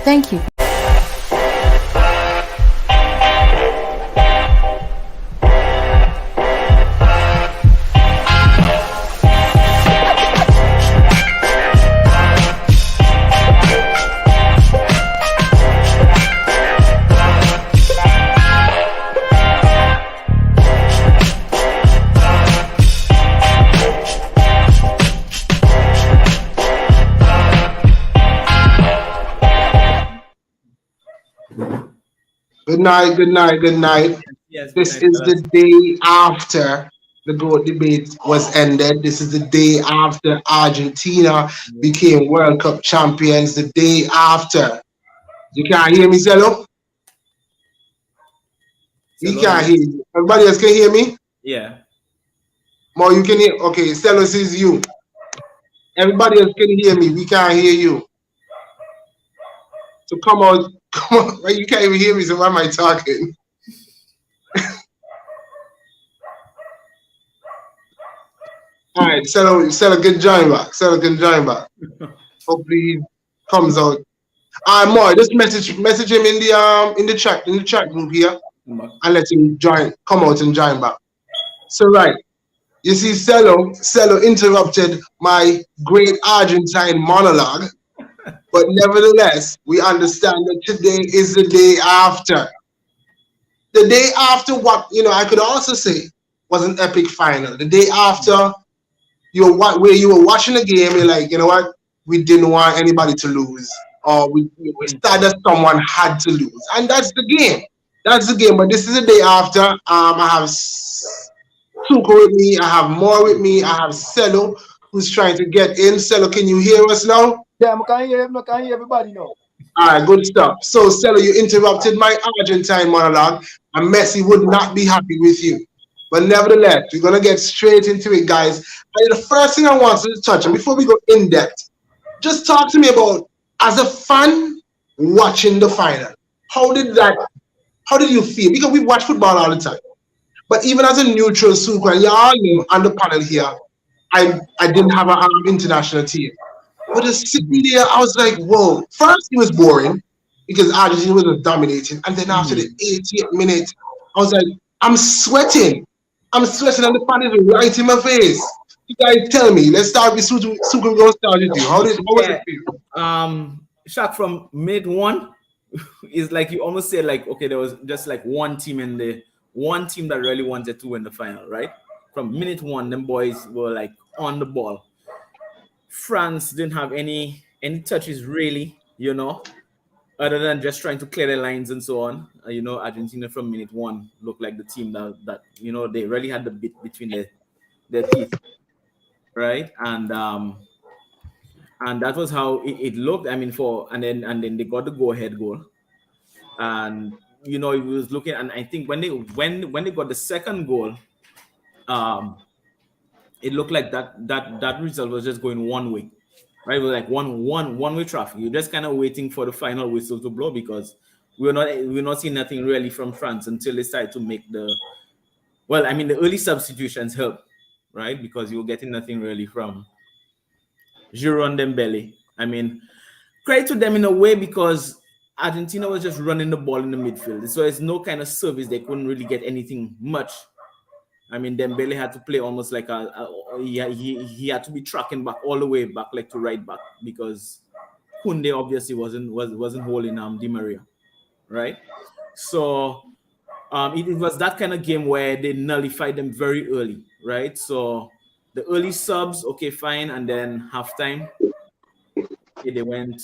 Thank you. Good night, good night, good night. Yes, good This night, is fellas. the day after the GOAT debate was ended. This is the day after Argentina became World Cup champions. The day after. You can't hear me, Zello? We Hello, can't hello. hear you. Everybody else can hear me? Yeah. More, you can hear. Okay, Zello says you. Everybody else can hear me. We can't hear you. So come on, come on. Well, you can't even hear me, so why am I talking? All right, Settle, good join back. Settle, good join back. Hopefully he comes out. All right, Moy, just message him in the chat group here, and let him come out and join back. So right, you see, Cello interrupted my great Argentine monologue, but nevertheless, we understand that today is the day after. The day after what I could also say was an epic final. The day after where you were watching the game, you're like, you know what, we didn't want anybody to lose, or we thought that someone had to lose, and that's the game. That's the game. But this is the day after. I have Tuko with me. I have More with me. I have Cello, who's trying to get in. Cello, can you hear us now? Yeah, I can hear everybody now. All right, good stuff. So, Cello, you interrupted my Argentine monologue, and Messi would not be happy with you. But nevertheless, we're going to get straight into it, guys. And the first thing I want to touch on, before we go in depth, just talk to me about, as a fan watching the final, how did you feel? Because we watch football all the time. But even as a neutral super, and y'all know on the panel here, I didn't have an international team. But just sitting there, I was like, whoa. First, it was boring because Argentina was dominating. And then after the 80th minute, I was like, I'm sweating. I'm sweating, and the fan is right in my face. You guys tell me. Let's start with Super. We're going to start with you. How was it feel? Shock from minute one is like you almost say like, okay, there was just like one team that really wanted to win the final, right? From minute one, them boys were like on the ball. France didn't have any touches really, other than just trying to clear the lines and so on. Argentina from minute one looked like the team that they really had the bit between their teeth, right? And that was how it looked. I mean, and then they got the go-ahead goal, and it was looking. And I think when they got the second goal, it looked like that result was just going one way, right? It was like one-way traffic. You're just kind of waiting for the final whistle to blow, because we're not seeing nothing really from France until they started to make the early substitutions help, right? Because you were getting nothing really from Giroud and Dembele. I mean, credit to them in a way, because Argentina was just running the ball in the midfield, so it's no kind of service. They couldn't really get anything much. I mean, Dembele had to play almost like he had to be tracking back all the way back, like to right back, because Kunde obviously wasn't holding Di Maria, right? So it was that kind of game where they nullified them very early, right? So the early subs, okay, fine, and then halftime, okay, they went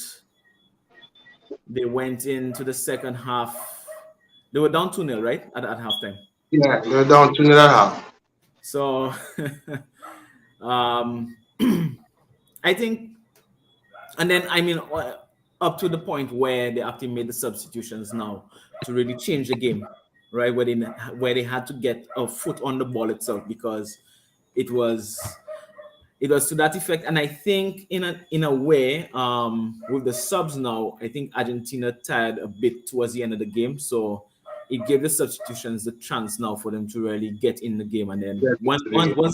into the second half. They were down 2-0, right, at halftime. Yeah, they were down 2-0. So I think, and then I mean, up to the point where they actually made the substitutions now to really change the game, right? Where they had to get a foot on the ball itself, because it was to that effect. And I think in a way, with the subs now, I think Argentina tired a bit towards the end of the game, so it gave the substitutions the chance now for them to really get in the game. And then once they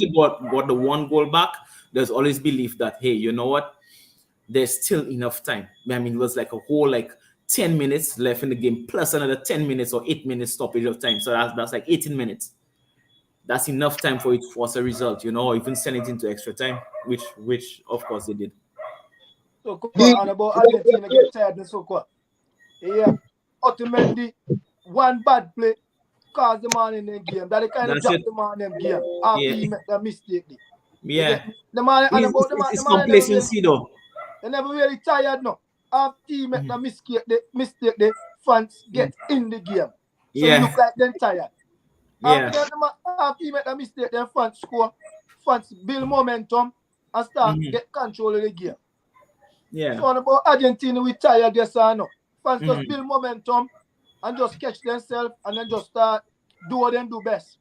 got the one goal back, there's always belief that, hey, you know what? There's still enough time. I mean, it was like a whole 10 minutes left in the game, plus another 10 minutes or 8 minutes stoppage of time. So that's like 18 minutes. That's enough time for it to force a result, or even send it into extra time, which of course they did. So, and about Argentina get tired and so what? Yeah, ultimately, one bad play caused the man in the game. That they kind of dropped the man in the game after he made the mistake. Yeah. The man and about the man, it's complacency though. They never really tired no. After he made the mistake, the fans get in the game. So it look like they're tired. After he made the mistake, then fans score, fans build momentum and start get control of the game. Yeah. So about Argentina, we tired yes or no. Fans just build momentum and just catch themselves and then just start do what they do best.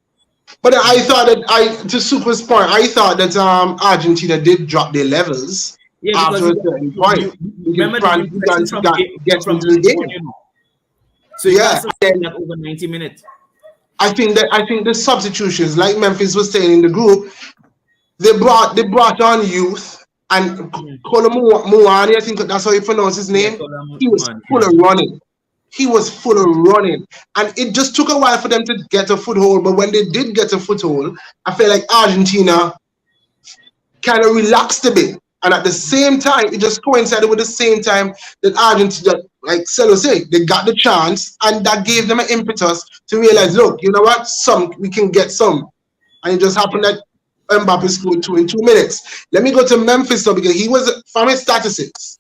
But I thought that to Super's point, I thought that Argentina did drop their levels after a certain point. Remember France began to get into the game. So yeah, that over 90 minutes. I think the substitutions, like Memphis was saying in the group, they brought on youth. And Muani, I think that's how you pronounce his name. He was full of running. He was full of running. And it just took a while for them to get a foothold. But when they did get a foothold, I feel like Argentina kind of relaxed a bit. And at the same time, it just coincided with the same time that Argentina, like Celo said, they got the chance. And that gave them an impetus to realize, look, you know what? We can get some. And it just happened that Mbappe scored 2 in 2 minutes. Let me go to Memphis though, because he was, from his statistics,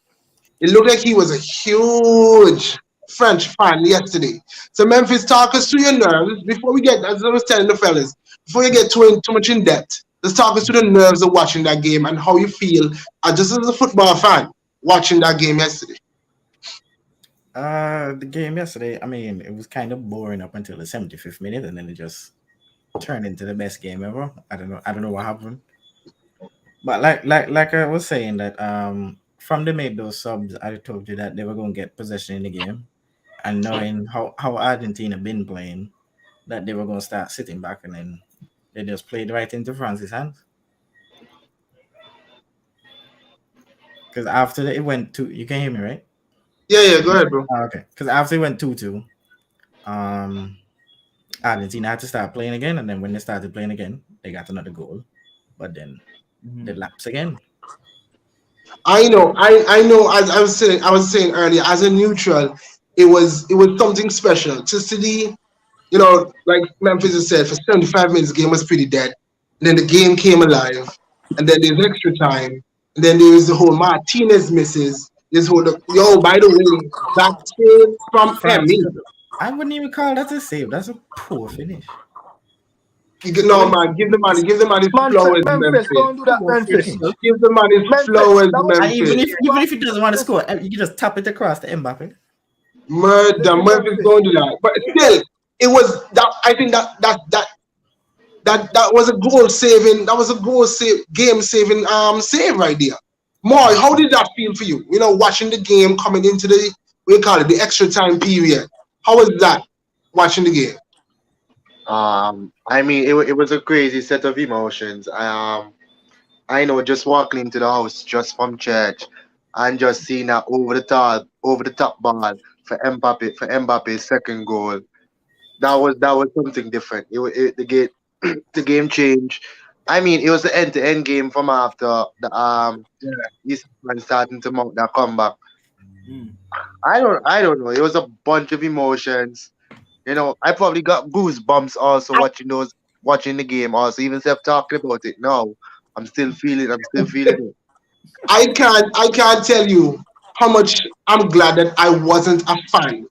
it looked like he was a huge French fan yesterday. So Memphis, talk us through your nerves before we get, as I was telling the fellas, before you get too much in depth. Let's talk us through the nerves of watching that game and how you feel, just as a football fan, watching that game yesterday. The game yesterday, I mean, it was kind of boring up until the 75th minute, and then it just turned into the best game ever. I don't know what happened. But like I was saying that from they made those subs, I told you that they were going to get possession in the game. And knowing how Argentina been playing, that they were going to start sitting back, and then they just played right into France's hands. Because after it went 2, you can hear me, right? Yeah, go ahead, bro. Okay. Because after it went 2-2, Argentina had to start playing again, and then when they started playing again, they got another goal. But then they lapse again. I know. As I was saying earlier, as a neutral, it was something special to see. Like Memphis has said, for 75 minutes, the game was pretty dead. And then the game came alive, and then there's extra time, and then there's the whole Martinez misses. This whole by the way, that save from Emmy. I wouldn't even call that a save. That's a poor finish. No, man, give the man his flowers, Memphis. Don't do that, Memphis. Give the man his flowers, Memphis. Even if he doesn't want to score, you can just tap it across to Mbappe. Murder, Memphis don't do that. But still, it was that. I think that was a goal saving. That was a game saving save right there. Moy, how did that feel for you? Watching the game coming into the the extra time period. How was that watching the game? I mean, it was a crazy set of emotions. I know, just walking into the house just from church and just seeing that over the top ball for Mbappe's second goal. That was something different. The game changed. I mean, it was the end-to-end game from after the East Man starting to mount that comeback. I don't know. It was a bunch of emotions. I probably got goosebumps also watching the game. Also, even if talking about it now, I'm still feeling it. I can't tell you how much I'm glad that I wasn't a fan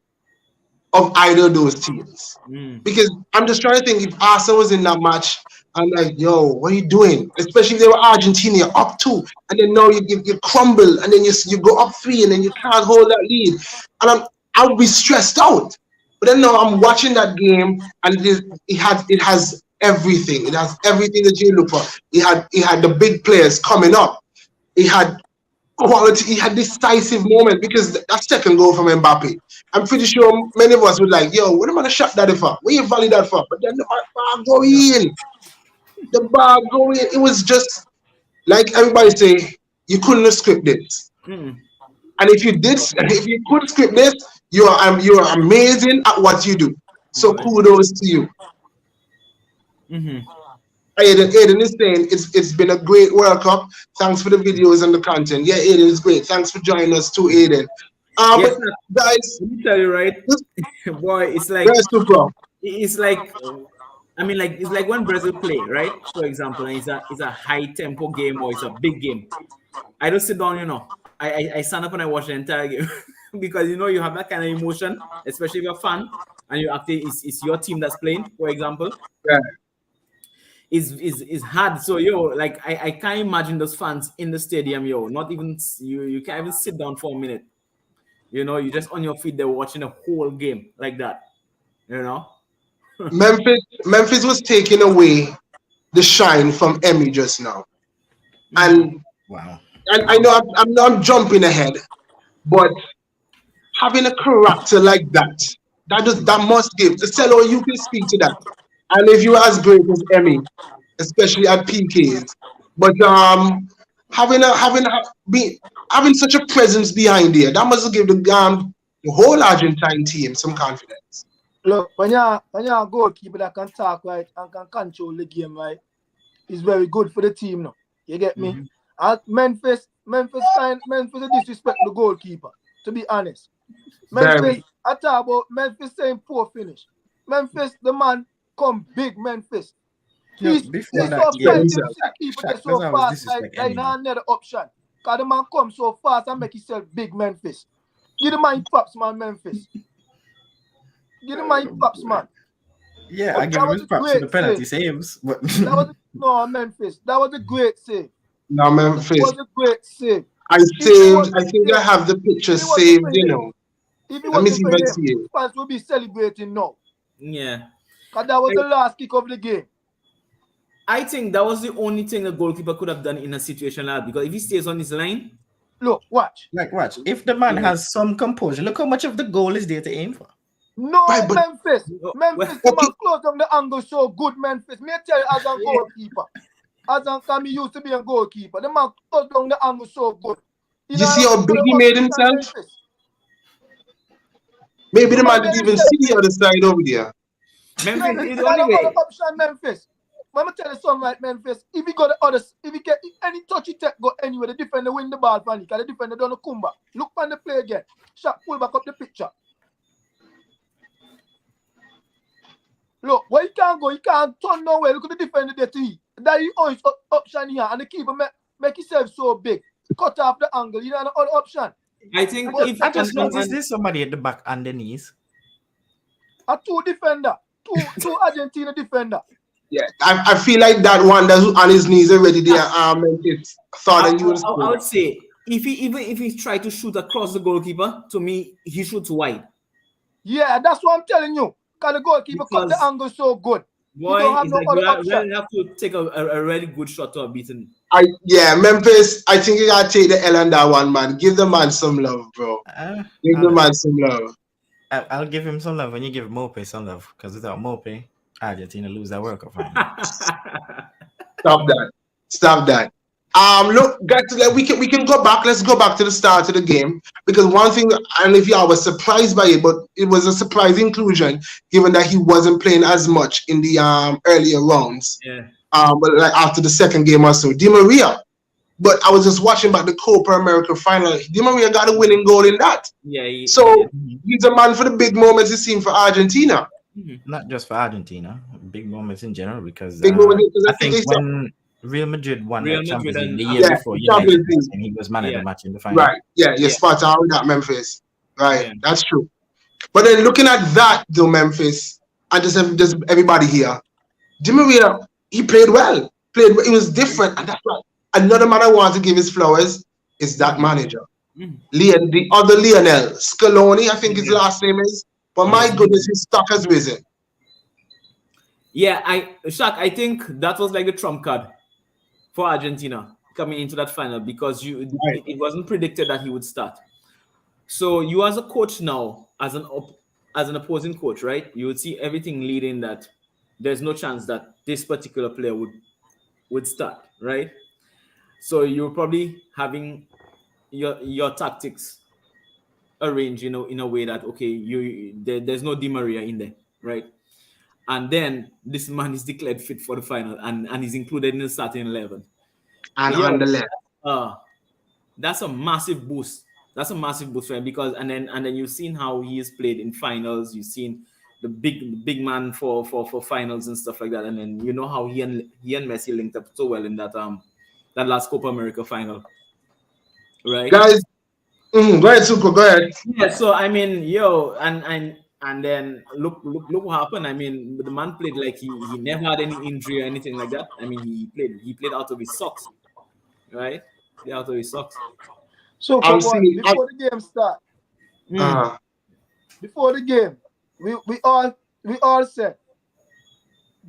of either of those teams. Because I'm just trying to think, if Arsenal was in that match, I'm like, yo, what are you doing? Especially if they were Argentina up 2, and then now you crumble, and then you go up 3, and then you can't hold that lead. And I'll be stressed out. But then now I'm watching that game, and it has everything. It has everything that you look for. It had the big players coming up. It had quality. It had decisive moment, because that second goal from Mbappe, I'm pretty sure many of us would like, yo, what am I gonna shot that for? Where you volley that for? But then the bar go in. It was just like everybody say, you couldn't have scripted this. And if you could script this, you're amazing at what you do. So kudos to you. Mm-hmm. Aiden is saying it's been a great World Cup. Thanks for the videos and the content. Yeah, Aiden is great. Thanks for joining us too, Aiden. Yes, But guys, let me tell you, right, this boy, it's very super. like, I mean, like it's like when Brazil play, right? For example, and it's a high tempo game or it's a big game. I don't sit down, I stand up and I watch the entire game because you have that kind of emotion, especially if you're a fan and you actually it's your team that's playing, for example. Yeah. Is hard. So like I can't imagine those fans in the stadium, not even you can't even sit down for a minute. You're just on your feet there watching the whole game like that. Memphis was taking away the shine from Emmy just now. And Wow. I know I'm jumping ahead, but having a character like that must give. Cello, you can speak to that. And if you're as great as Emmy, especially at PKs, but having such a presence behind there, that must give the whole Argentine team some confidence. Look, when you're a goalkeeper that can talk right and can control the game right, it's very good for the team now. You get me? And Memphis disrespect the goalkeeper, to be honest. Memphis, I talk about Memphis saying poor finish. Memphis, the man come big Memphis. He's so frightened to keep it so fast, like another option. Because the man come so fast and make himself big Memphis. Give the man props, man, Memphis. Give the man props, man. Yeah, I give him his props for the penalty saves. But no, Memphis. That was a great save. No, Memphis. It was a great save. I think I have the picture saved, If it wasn't for him, fans would be celebrating now. Yeah. Because that was the last kick of the game. I think that was the only thing the goalkeeper could have done in a situation like that, because if he stays on his line. Look, watch. Watch. If the man has some composure, look how much of the goal is there to aim for. No, Memphis. The man closed on the angle so good, Memphis. Me tell you, as a goalkeeper. As I'm used to be a goalkeeper. The man closed on the angle so good. You see how big he made himself? Memphis. Maybe the man didn't even see the other side over there. Memphis is the only way. Option, Memphis. Let me tell you something like Memphis. If he got the others, if he get any touch he take, go anywhere, the defender win the ball for him. Because the defender don't come back. Look on the play again. Shot, pull back up the picture. Look, where he can't go, he can't turn nowhere. Look at the defender there to he. That is always option here. And the keeper make himself so big. Cut off the angle. You know the other option. I think I just noticed there's somebody at the back on the knees. A two defender. Two Argentina defender. Yeah, I feel like that one that's on his knees already there. I would say if he tried to shoot across the goalkeeper, to me he shoots wide. Yeah, that's what I'm telling you. Because the goalkeeper cut the angle so good. Boy, you have to take a really good shot to have beaten. Memphis, I think you gotta take the L on that one, man. Give the man some love, bro. Give the man some love. I'll give him some love when you give Mope some love. Because without Mope, Argentina lose that World Cup. Stop that. Look, guys, we can go back. Let's go back to the start of the game, because one thing, I don't know if y'all was surprised by it, but it was a surprise inclusion given that he wasn't playing as much in the earlier rounds. Yeah. But like after the second game or so, Di Maria. But I was just watching about the Copa America final. Di Maria got a winning goal in that. Yeah. He's a man for the big moments he's seen for Argentina. Not just for Argentina, big moments in general, because I think when Real Madrid won the Champions League the year before, and he was man of the match in the final. Right, you're spot on with that, Memphis. Right, that's true. But then looking at that, though, Memphis, and just everybody here, Di Maria, he played well. It was different, and that's right. Another man I want to give his flowers is that manager. The other Lionel Scaloni, I think his last name is. But my goodness, his stock has risen. Yeah, Shaq, I think that was like the trump card for Argentina coming into that final, because it wasn't predicted that he would start. So you as a coach now, as an opposing coach, right? You would see everything leading that there's no chance that this particular player would start, right? So you're probably having your tactics arranged, in a way that okay, there's no Di Maria in there, right? And then this man is declared fit for the final, and he's included in the starting 11. And Yo, on the left. that's a massive boost. That's a massive boost for him because and then you've seen how he has played in finals. You've seen the big man for finals and stuff like that. And then you know how he and Messi linked up so well in that last Copa America final, right? Guys, go ahead, Suko, go ahead. Yeah. So I mean, and then look what happened. I mean, the man played like he never had any injury or anything like that. I mean, he played out of his socks, right? Played out of his socks. So I'm before seeing- the game start, before the game, we all said,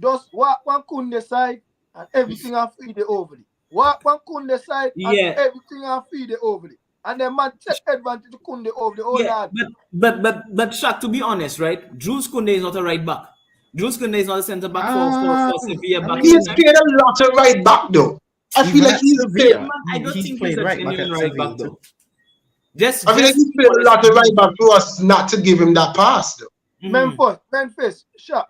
just walk one Kunde side and everything and feed it over it. Walk one Kunde side and everything and feed it over it. And then man take advantage of Kunde over the whole lot. But Shaq, to be honest, right? Jules Kunde is not a right back. Jules Kunde is not a centre back for Sevilla back. He's played a lot of right back though. I feel like he's played. I don't think he's a right back genuine at right Sevilla back though. I feel like he's played a lot of right back for us not to give him that pass though. Memphis, Shaq,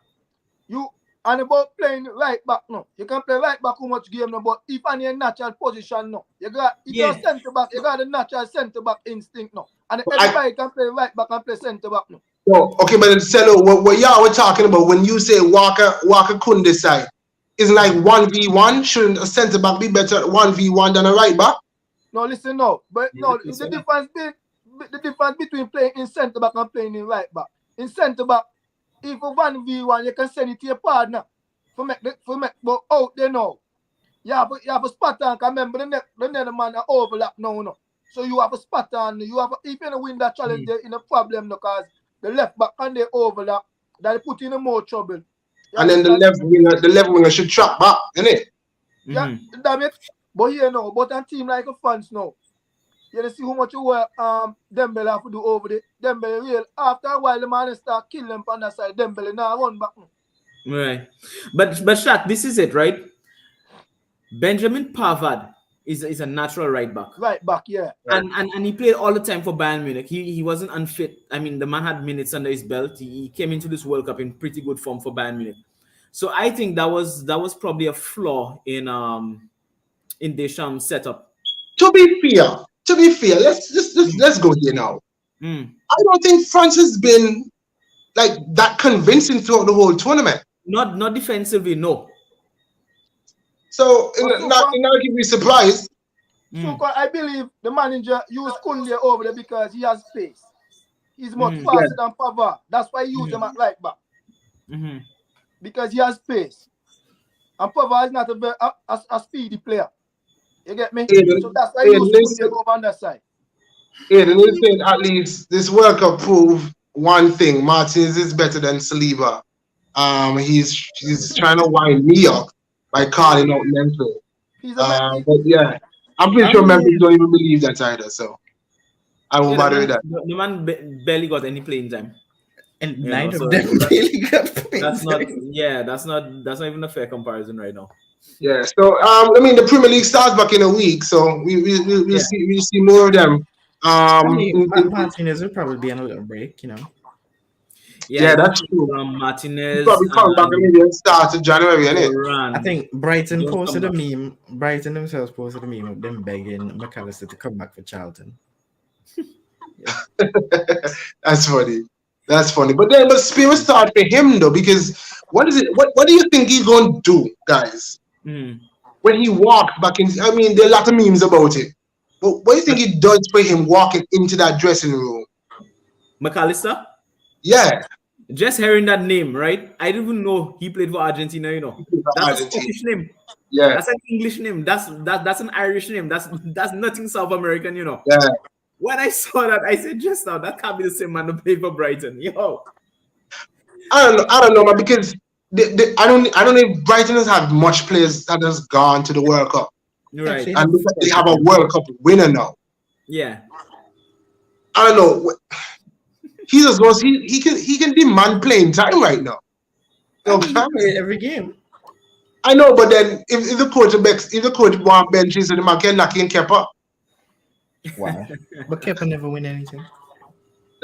you and about playing right back now. You can play right back how much game now, but if on your natural position now, you got you're centre back, you got the natural centre back instinct now. And everybody can play right back and play centre back now. No, okay, but Cello, what y'all were talking about when you say Walker Kunde side, isn't like 1v1? Shouldn't a centre back be better at 1v1 than a right back? No, listen, no. But no, the difference between playing in centre back and playing in right back. In centre back, if you 1v1, you can send it to your partner for make but out there now. You have a spot on, because remember the nether man are overlap now, no. So you have a spot on, if you win that challenge, there in a problem no, because the left back and they overlap, that put you in more trouble. And then the left winger should track back, innit? Yeah, damn it. But here now, but a team like a France now, you see how much you work Dembele have to do over there. Dembele real. After a while, the man start killing them on that side. Dembele now run back now. Right. But Shaq, this is it, right? Benjamin Pavard is a natural right back. Right back, yeah. And he played all the time for Bayern Munich. He wasn't unfit. I mean, the man had minutes under his belt. He came into this World Cup in pretty good form for Bayern Munich. So I think that was probably a flaw in Deschamps' setup. To be fair, let's go here now. I don't think France has been like that convincing throughout the whole tournament. Not defensively, no. So not give me surprised. So I believe the manager used Kunde over there because he has space. He's much faster than Pavard. That's why he used him at right back. Because he has space. And Pavard is not a speedy player. You get me? So that's why he used Kunde over on that side. Yeah, the new thing, at least this World Cup proved one thing. Martinez is better than Saliba. He's trying to wind me up by calling out Memphis. But yeah, I'm pretty sure Memphis don't even believe that either. So I won't bother with that. The man barely got any playing time. And neither of them really got playing time. That's not even a fair comparison right now. Yeah. So I mean, the Premier League starts back in a week, so we'll see more of them. Martinez will probably be on a little break, you know. Yeah, that's true. Martinez probably come back maybe and start in January, innit? I think Brighton posted a meme. Brighton themselves posted a meme of them begging McAllister to come back for Charlton. That's funny. But spirit start for him though, because what do you think he's gonna do, guys? When he walks back in, I mean, there are a lot of memes about it. But what do you think it does for him walking into that dressing room? McAllister? Yeah. Just hearing that name, right? I didn't even know he played for Argentina, you know. That's a Scottish name. Yeah. That's an English name. That's an Irish name. That's nothing South American, you know. Yeah. When I saw that, I said just now, that can't be the same man who played for Brighton. Yo. I don't know, man, because I don't know if Brighton has had much players that has gone to the World Cup. Right. And they have a World Cup winner now. Yeah. I don't know. He just goes. He can demand playing time right now. He play every game. I know, but then if the coach want benches, and the man can knock in Kepa. Wow. But Kepa never win anything.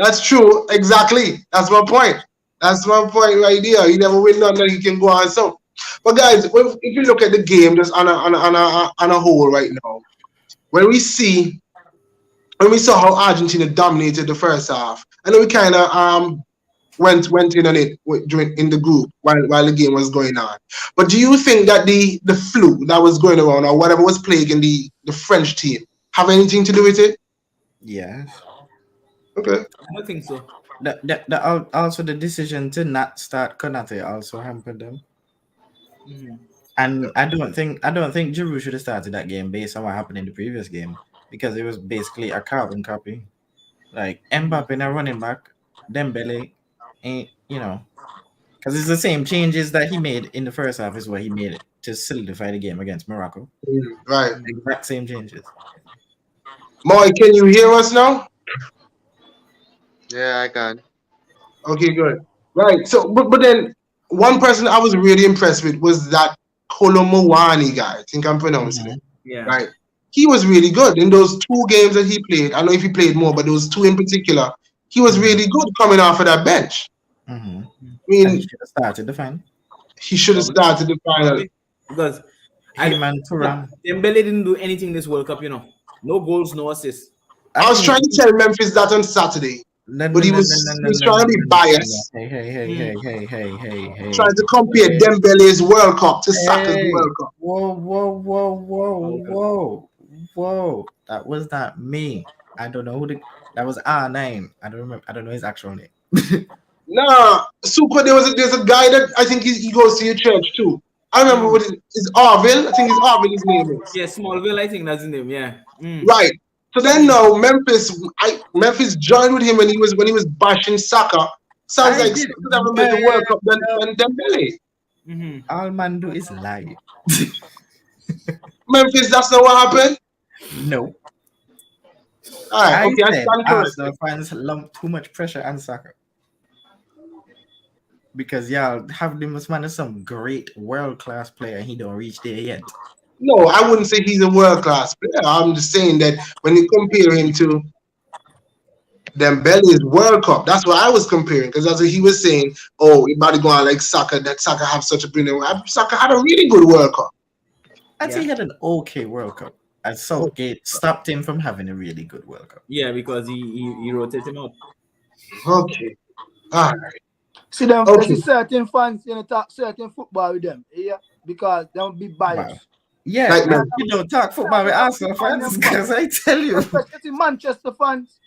That's true. Exactly. That's my point. That's my point right there. He never win nothing that he can go on. So, but guys, if you look at the game just on a whole right now, when we see when we saw how Argentina dominated the first half, I know we kind of went in on it during in the group while the game was going on. But do you think that the flu that was going around or whatever was plaguing the French team have anything to do with it? Yes. Okay. I don't think so. Also the decision to not start Konate also hampered them. Mhm. And I don't think Giroud should have started that game based on what happened in the previous game because it was basically a carbon copy. Like Mbappe now running back, Dembele ain't because it's the same changes that he made in the first half is what he made to solidify the game against Morocco. Right. Exact same changes. Moy, can you hear us now? Yeah, I can. Okay, good. Right. So, but then one person I was really impressed with was that Kolomowani guy. I think I'm pronouncing it Hmm. Yeah. right. He was really good in those two games that he played. I don't know if he played more, but those two in particular, he was Hmm. really good coming off of that bench. Hmm. I And he mean, should have started the final. he should have Probably. started the final. Probably. Because I Him and Turam. Dembele didn't do anything this World Cup, No goals, no assists. I I was think trying to tell Memphis that on Saturday, no but no he no no was no he no was no trying no to be no no no. biased, Hey hey hey Mm. hey hey hey hey trying hey to compare hey. Dembele's World Cup to Saka's Hey, World Cup. whoa, whoa, whoa, whoa, Okay. whoa, whoa. That was not me. I don't know that was R9. I don't remember. I don't know his actual name. Nah, Suko, there's a guy that I think he goes to your church too. I remember Mm. what is Arville. I think it's Arville his name is. Yeah, Smallville, I think that's his name. Yeah. Mm. Right. So then Mm. now Memphis joined with him when he was bashing Saka. Sounds I like did, Saka could have a but better World Cup than Dembele. Mm-hmm. all man do is lie. Memphis, that's not what happened. No, All right, I okay, I said stand Arsenal corrected. fans lump too much pressure on soccer because y'all have them as man as some great world class player and he don't reach there yet. No, I wouldn't say he's a world class player. I'm just saying that when you compare him to Dembele's World Cup, that's what I was comparing because that's what he was saying. Oh, you about to go on like Saka, that Saka have such a brilliant. Saka had a really good World Cup. I'd say Yeah. he had an okay World Cup. And Southgate stopped him from having a really good World Cup. Yeah, because he rotated him out. Okay, all right, See them, you okay. see certain fans, talk certain football with them, yeah, because they'll be Football. biased. Yeah, Like You and man, can't you don't talk football with Arsenal find fans them back. because I tell you. Especially Manchester fans.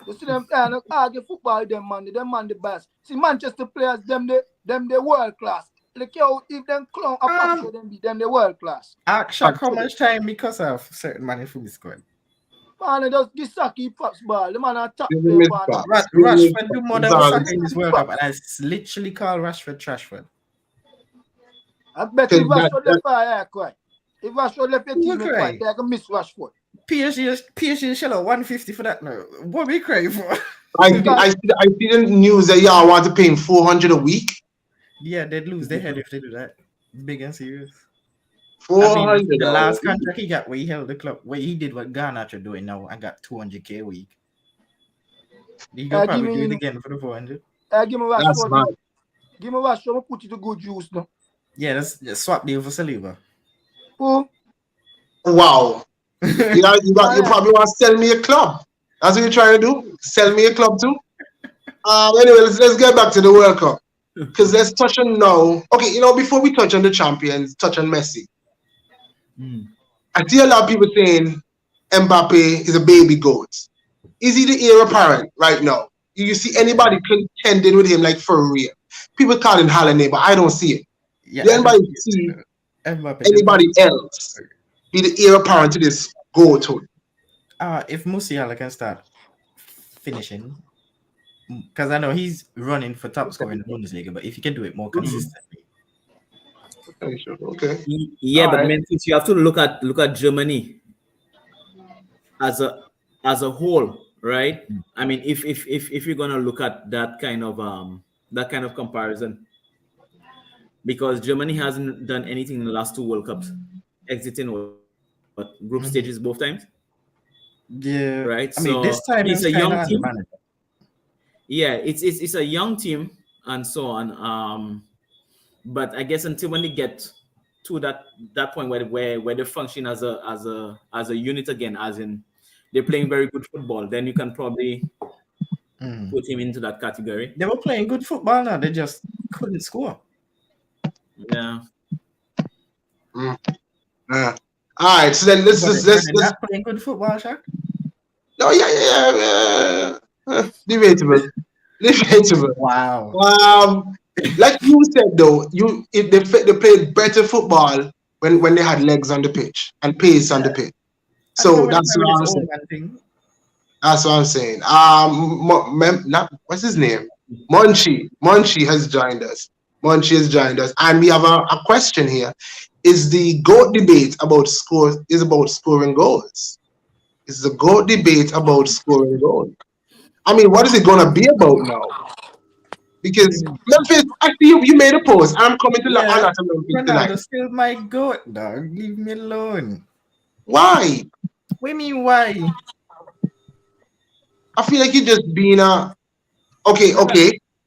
You see them kind of argue football with them man the best. See Manchester players, them they world class. Look how if them clown a pop Um, show them be them they world class. Aksha, how much time because of certain man in football squad? Man, they just give Saki pops ball. The man attack give him play his for them. props. Give him his Rashford do props. more It's than all Saka in respect. this World Cup, and I literally call Rashford Trashford. I bet Because if Rashford left I quite. If Rashford left your Who will team, you quite. cry? They can miss Rashford. PSG shell out 150 for that now. What we cry for? I see, Because I see, I see the news that y'all want to pay him 400 a week. Yeah, they'd lose their head if they do that. Big and serious. I Four mean, hundred the a last week. contract he got where he held the club, where he did what Garnacho doing now and got 200K a week. He could give probably do it me again for the 400. give me That's Rashford. mad. Give me Rashford, put it to good use now. Yeah, that's just swap deal for Saliba. Who? Wow. You Yeah. probably want to sell me a club. That's what you're trying to do. Sell me a club too. Anyway, let's get back to the World Cup because let's touch on now. Okay, before we touch on the champions, touch on Messi. Mm. I see a lot of people saying Mbappe is a baby goat. Is he the heir apparent right now? You see anybody contending with him like for real? People call him Haaland, but I don't see it. Yeah, Do I don't anybody see see it. Mbappe just anybody needs. else be the heir apparent to this goat? If Musiala can start finishing, because I know he's running for top scorer in the Bundesliga, but if he can do it more Mm. consistently, Okay, sure. Okay. Yeah, All but right. Memphis, you have to look at Germany as a whole, right? I mean, if you're gonna look at that kind of comparison, because Germany hasn't done anything in the last two World Cups, exiting group stages both times, yeah. right? I mean, So this time he's it a was young kind of team. under manager. yeah, it's a young team and so on. But I guess until when they get to that point where they function as a unit again, as in they're playing very good football, then you can probably Mm. put him into that category. They were playing good football now. They just couldn't score. Yeah. All right, so then let's But just they, were let's they let's. not playing good football, Shaq? No, yeah. Debatable, debatable. Wow. Like you said though, if they played better football when they had legs on the pitch and pace on the pitch. I don't know So whether that's with what this I'm old saying. man thing. That's what I'm saying. Not what's his name? Munchie has joined us. Munchie has joined us, and we have a question here. Is the GOAT debate about scoring goals? Is the GOAT debate about scoring goals? I mean, what is it gonna be about now? Because Memphis, actually, you made a post. I'm coming to Yeah, Atlanta, Memphis tonight. Ronaldo still my goat, dog. Leave me alone. Why? What do you mean why? I feel like you're just being a okay.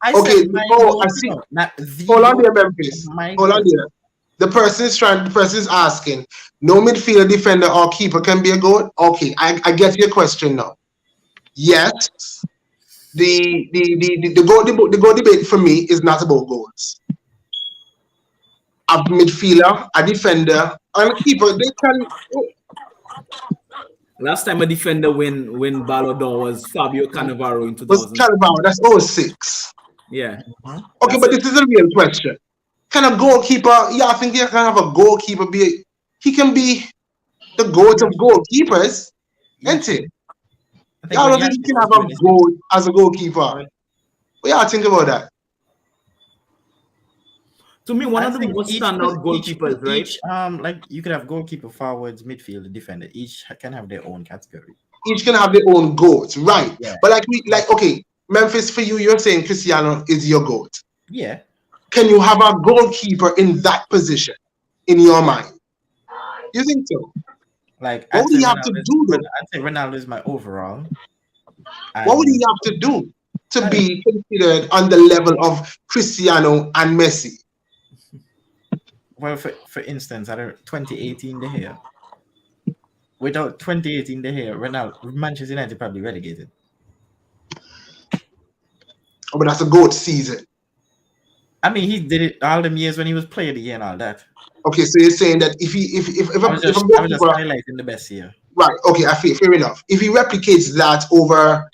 I said my Oh, I goat, see. not the Hold on goat. there, Memphis. My Hold on goat. there. The person is asking. No midfielder, defender, or keeper can be a goat. Okay, I get your question now. Yes, the goal debate for me is not about goals. A midfielder, a defender, and a keeper, they can. Last time a defender win Ballon d'Or was Fabio Cannavaro in Was 2000. Carabao, that's 06. Yeah. Okay, but this is a real question. Can a goalkeeper, I think you can have a goalkeeper he can be the goat of goalkeepers, isn't it? I think Y'all when don't you think ask you this can have question, a when it's goal as a goalkeeper. What y'all think about that? To me, one I of the think most standout goalkeepers, right? each like you could have goalkeeper, forwards, midfield, defender. Each can have their own category. Each can have their own goat, right? Yeah. But okay, Memphis, for you, you're saying Cristiano is your goat. Yeah. Can you have a goalkeeper in that position in your mind? You think so? Like What would he have to do though? I'd say Ronaldo is my overall. What would he And have to do to I be considered on the level of Cristiano and Messi? well, for instance, out of 2018 the here. Without 2018 the here, Ronaldo, Manchester United probably relegated. Oh, but that's a GOAT season. I mean, he did it all them years when he was player of the year and all that. Okay, so you're saying that if I was just goalkeeper, highlighting the best year. right? Okay, I feel fair enough. If he replicates that over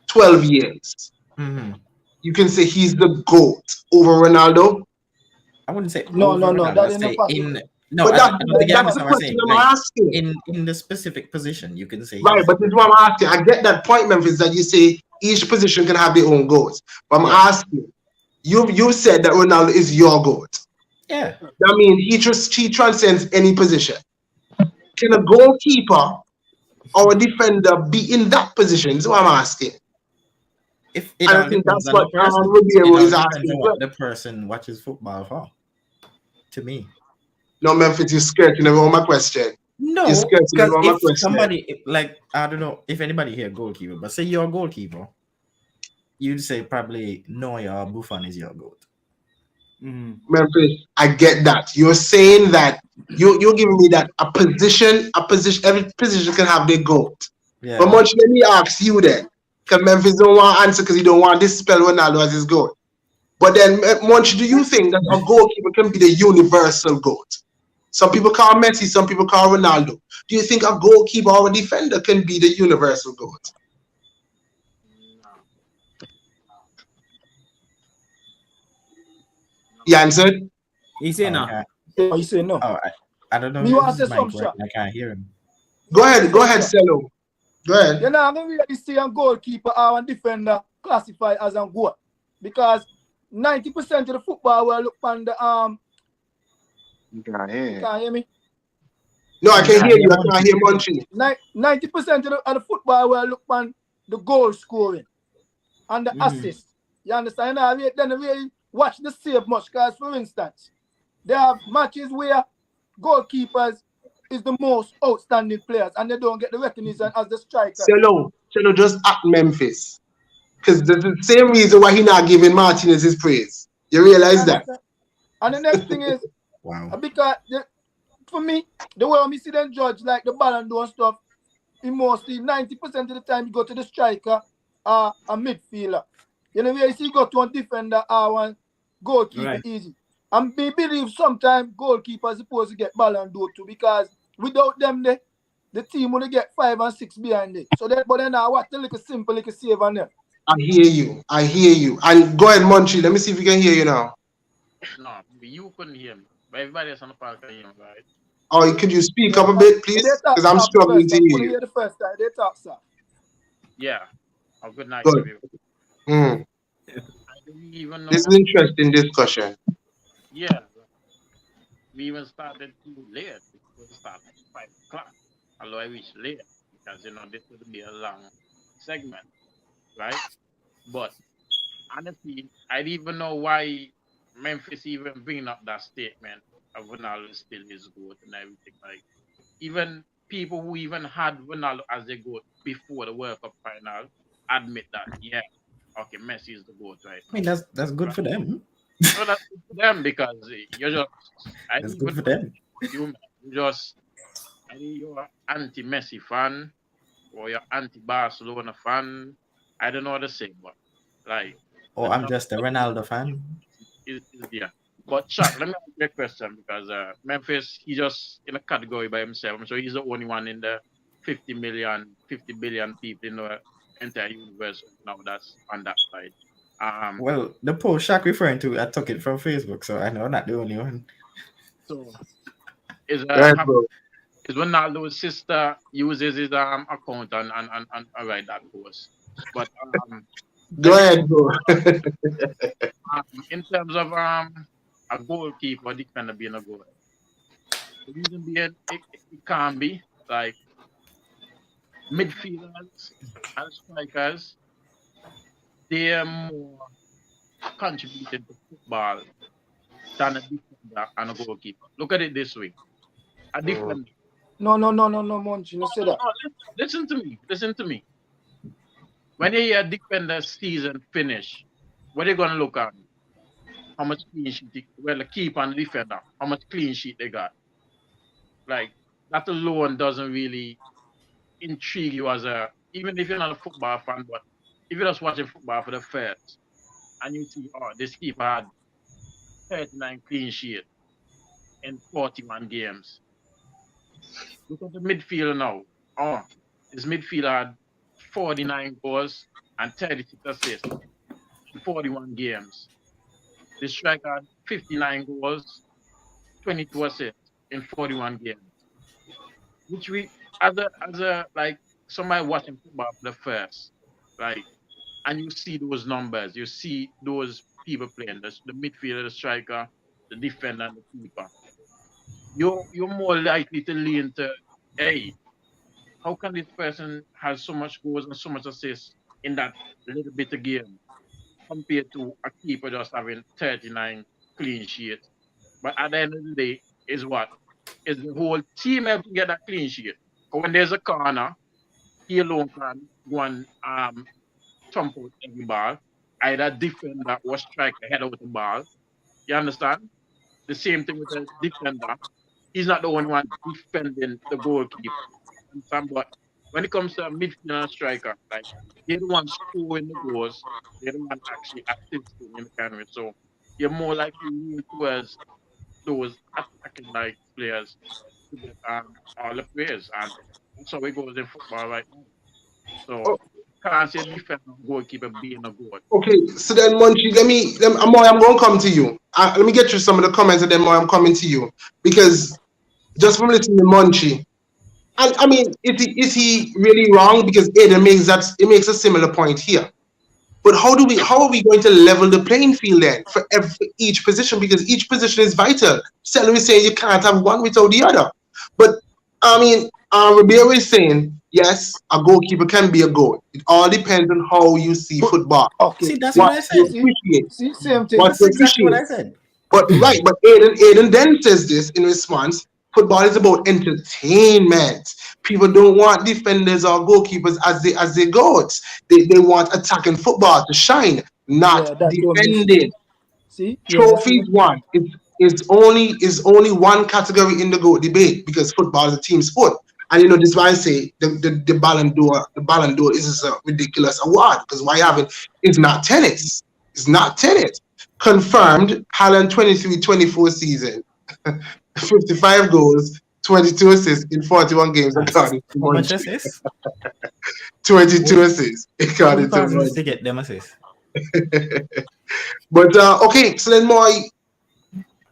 12 years, you can say he's the GOAT over Ronaldo. I wouldn't say No, Ronaldo. that I'd is say not in possible. no, But I don't think you that's the understand what I'm question saying. I'm Like, asking. in the specific position, you can say Right, but this is what I'm asking. I get that point, Memphis, that you say each position can have their own goals. But I'm asking, you said that Ronaldo is your GOAT. Yeah. That means he transcends any position. Can a goalkeeper or a defender be in that position? That's what I'm asking. If it all depends on the person. Ribeiro It all is depends asking. on what the person watches football for. To me. No, Memphis, you're skirting around my question. No, you're skirting because around my if question. somebody, like, I don't know if anybody here goalkeeper, but say you're a goalkeeper, you'd say probably Neuer or Buffon is your goat. Memphis, I get that. You're saying that you're giving me that a position, every position can have their goat. Yeah. But much let me ask you then, because Memphis don't want to answer because he don't want to dispel Ronaldo as his goat. But then, Munch, do you think that a goalkeeper can be the universal goat? Some people call Messi, some people call Ronaldo. Do you think a goalkeeper or a defender can be the universal goat? He answered. He said no. Oh, he said no. Oh, I don't know. Me want to say some shot. I can't hear him. Go ahead, Cello. Go ahead. You know, I'm going to see a goalkeeper or a defender classified as a goat. Because 90% of the football will look on the You can't hear. You can't hear me? No, I can hear you. I can't hear Munchie. 90% of the football will look on the goal scoring and the assist. You understand? Then really watch the save much. Because, for instance, there are matches where goalkeepers is the most outstanding players and they don't get the recognition as the striker. Cello, just at Memphis. Because that's the same reason why he not giving Martinez his praise. You realize that? And the next thing is, Wow. because for me, the way I see them judge like the Ballon d'Or stuff, he mostly 90% of the time you go to the striker or a midfielder. You know where you see you go to one defender or one goalkeeper easy. And me believe sometimes goalkeepers supposed to get Ballon d'Or too, because without them the team will get 5 and 6 behind it. So that, but then now what the little simple little save on them. I hear you. And go ahead, Monchi. Let me see if we can hear you now. No, you couldn't hear me. But everybody else on the park can hear me, right? Oh, could you speak up a bit, please? Because I'm struggling to hear you. The first time they talk, sir. Yeah. Oh, good night, Good. everyone. I don't even know. This is an interesting discussion. Yeah. We even started too late. We started at 5 o'clock. Although I reached late because this would be a long segment, right? But honestly, I didn't even know why Memphis even bringing up that statement of Ronaldo still his GOAT and everything. Like even people who even had Ronaldo as their GOAT before the World Cup final admit that, yeah, okay, Messi is the GOAT right I mean, that's good for them. No, that's good for them because you're just That's good for them. you're anti-Messi fan or you're anti-Barcelona fan. I don't know what to say, but like. Oh, I'm just a Ronaldo fan. Is there. But Chuck, let me ask you a question because Memphis, he just in a category by himself. So he's the only one in the 50 billion people in the entire universe now that's on that side. Well, the post Shaq referring to, I took it from Facebook, so I know I'm not the only one. So is Ronaldo's sister uses his account and write that post. But go ahead, bro. In terms of a goalkeeper, defender being a goal. The reason being it can be like midfielders and strikers, they're more contributing to football than a defender and a goalkeeper. Look at it this way. A defender. No, Monchi, you say that. Listen to me. When you hear a defender's season finish, what are you going to look at? How much clean sheet? Well, the keeper and the defender, how much clean sheet they got. Like, that alone doesn't really intrigue you even if you're not a football fan, but if you're just watching football for the first, and you see, this keeper had 39 clean sheet in 41 games. Look at the midfielder now. This midfielder had 49 goals and 36 assists in 41 games. The striker had 59 goals, 22 assists in 41 games. Which we, as a like somebody watching football for the first, like, and you see those numbers, you see those people playing, the midfielder, the striker, the defender, and the keeper. You're more likely to lean to, hey, how can this person have so much goals and so much assists in that little bit of game compared to a keeper just having 39 clean sheets? But at the end of the day, is the whole team have to get that clean sheet. Because when there's a corner, he alone can go and thump out every ball. Either defender or striker head out the ball. You understand? The same thing with the defender. He's not the only one defending the goalkeeper. But when it comes to a midfielder and striker, like they're the one scoring the goals, they're the one actually assisting in the camera. So you're more likely towards those attacking like players to get all the players, and that's how it goes in football right now. So can't say defender goalkeeper being a goal. Okay, so then Monchi, Amoy, I'm going to come to you. Let me get through some of the comments and then Amoy, I'm coming to you because just from listening to Monchi, and I mean, is he really wrong? Because it makes a similar point here. But how are we going to level the playing field then for each position? Because each position is vital. Selim is saying you can't have one without the other. But I mean, Ribeiro is saying yes, a goalkeeper can be a goal. It all depends on how you see football. Okay, see, that's what I said. See, same thing. That's exactly what I said. But Aiden then says this in response. Football is about entertainment. People don't want defenders or goalkeepers as they goats. They want attacking football to shine, not Yeah, that's what me see. defending. See? Yeah, me see. Trophies won. It's only one category in the GOAT debate because football is a team sport. And this is why I say the Ballon d'Or is a ridiculous award because why haven't it's not tennis. It's not tennis. Confirmed Haaland 23-24 season. 55 goals, 22 assists in 41 games Assists. according to How much Munch. assists? 22 assists Who according to causes Munch. to get them assists? But okay, so then more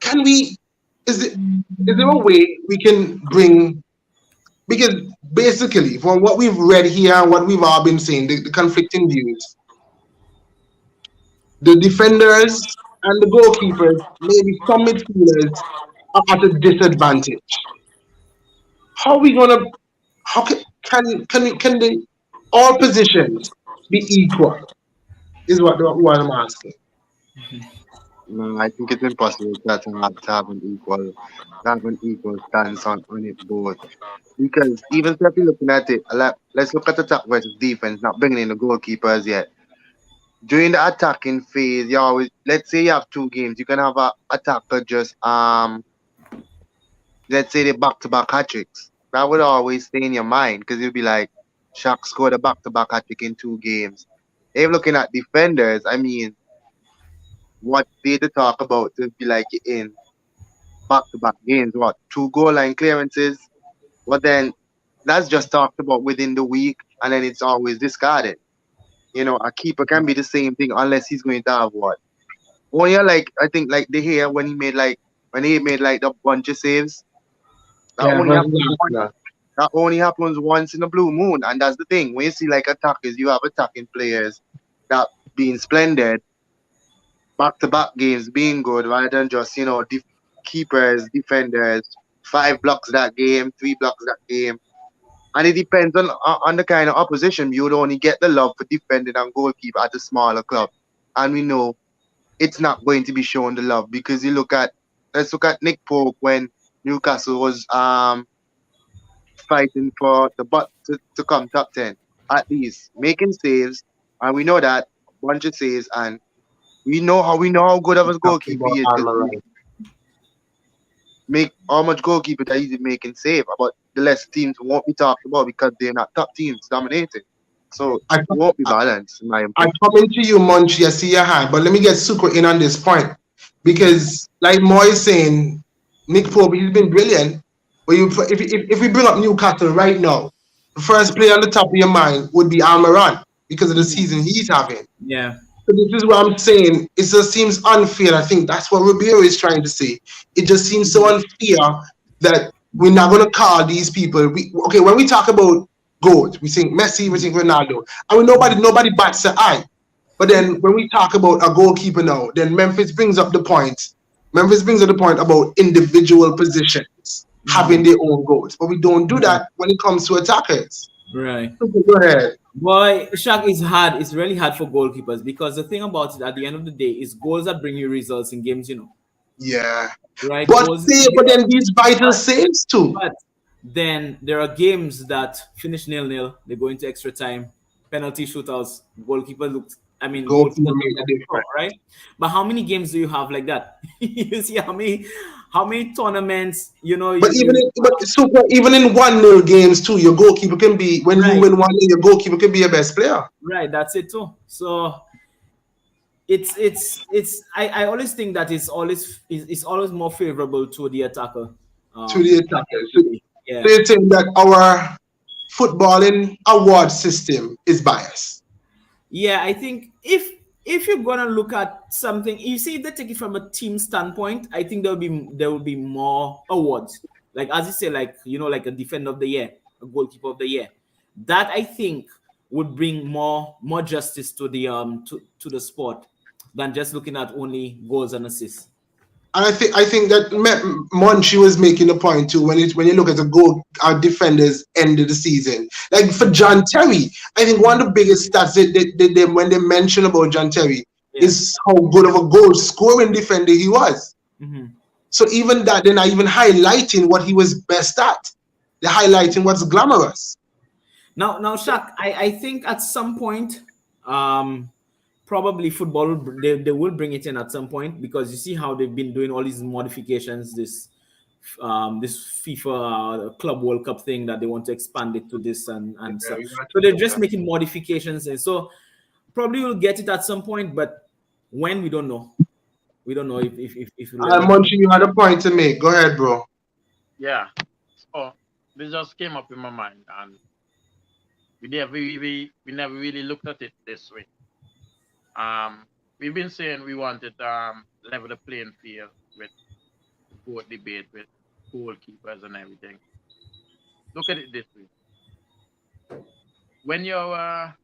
can we is there a way we can bring because basically from what we've read here and what we've all been saying, the conflicting views, the defenders and the goalkeepers, maybe some midfielders are at a disadvantage. How are we gonna how can the all positions be equal? Is what I'm asking. No, I think it's impossible to have an equal stance on it both. Because even if you're looking at it, like, let's look at attack versus defense, not bringing in the goalkeepers yet. During the attacking phase, you always let's say you have two games, you can have a attacker just let's say they back to back hat tricks. That would always stay in your mind because you'd be like, Shaq scored a back to back hat trick in 2 games. If looking at defenders, I mean, what they to talk about to be like in back to back games, what 2 goal line clearances? But then that's just talked about within the week and then it's always discarded. A keeper can be the same thing unless he's going to have what? Only like I think like De Gea when he made like the bunch of saves, that Yeah, only versus happens once. Arsenal. That only happens once in a blue moon, and that's the thing. When you see like attackers, you have attacking players that being splendid, back to back games being good, rather than just keepers, defenders, 5 blocks that game, 3 blocks that game, and it depends on the kind of opposition. You would only get the love for defending and goalkeeper at a smaller club, and we know it's not going to be shown the love because let's look at Nick Pope when Newcastle was fighting for the butt to come top 10 at least making saves, and we know that bunch of saves, and we know how good of a Talking goalkeeper about he is because Almiron. make how much goalkeeper that he's making save, but the less teams won't be talked about because they're not top teams dominating, so it I won't be balanced in my I opinion. come into you, Munchie. I see your hand, but let me get Suko in on this point because, like Moy is saying, Nick Pope, he's been brilliant. But if we bring up Newcastle right now, the first player on the top of your mind would be Almiron because of the season he's having. Yeah. So this is what I'm saying. It just seems unfair. I think that's what Ribeiro is trying to say. It just seems so unfair that we're not going to call these people. Okay, when we talk about GOAT, we think Messi, we think Ronaldo, and nobody bats the eye. But then when we talk about a goalkeeper now, then Memphis brings up the point. Memphis brings up the point about individual positions having their own goals, but we don't do that when it comes to attackers. Right. Okay, go ahead. Boy, Shaq is hard. It's really hard for goalkeepers because the thing about it at the end of the day is goals that bring you results in games. Yeah, Right? but Goals, but then these vital saves too. but then there are games that finish 0-0. They go into extra time, penalty shootouts. Goalkeeper Goalkeeper look make like a a pro, difference. right? But how many games do you have like that? You see how many tournaments, But even in 1-0 games too, your goalkeeper can be when you right, win 1-0, your goalkeeper can be your best player. right, that's it too. So I always think that it's always more favorable to the attacker. To the At the end attackers. of So the day. Yeah. they think that our footballing award system is biased. Yeah, I think if you're gonna look at something, you see, if they take it from a team standpoint, I think there will be more awards. Like as you say, like a defender of the year, a goalkeeper of the year. That I think would bring more justice to the sport than just looking at only goals and assists. And I think that Monchi was making a point too when you look at the goal our defenders end of the season. Like for John Terry, I think one of the biggest stats they when they mention about John Terry Yeah. is how good of a goal scoring defender he was. Hmm. So even that, they're not even highlighting what he was best at. They're highlighting what's glamorous. Now, Shaq, I think at some point, probably football they will bring it in at some point, because you see how they've been doing all these modifications, this FIFA Club World Cup thing, that they want to expand it to this and stuff. So they're just making modifications, and so probably we'll get it at some point, but when, we don't know. We don't know if we'll ever. Munchie, you had a point to make. Go ahead, bro. Yeah. So this just came up in my mind, and we never really looked at it this way. We've been saying we wanted level the playing field with both debate with goalkeepers and everything. Look at it this way. When you're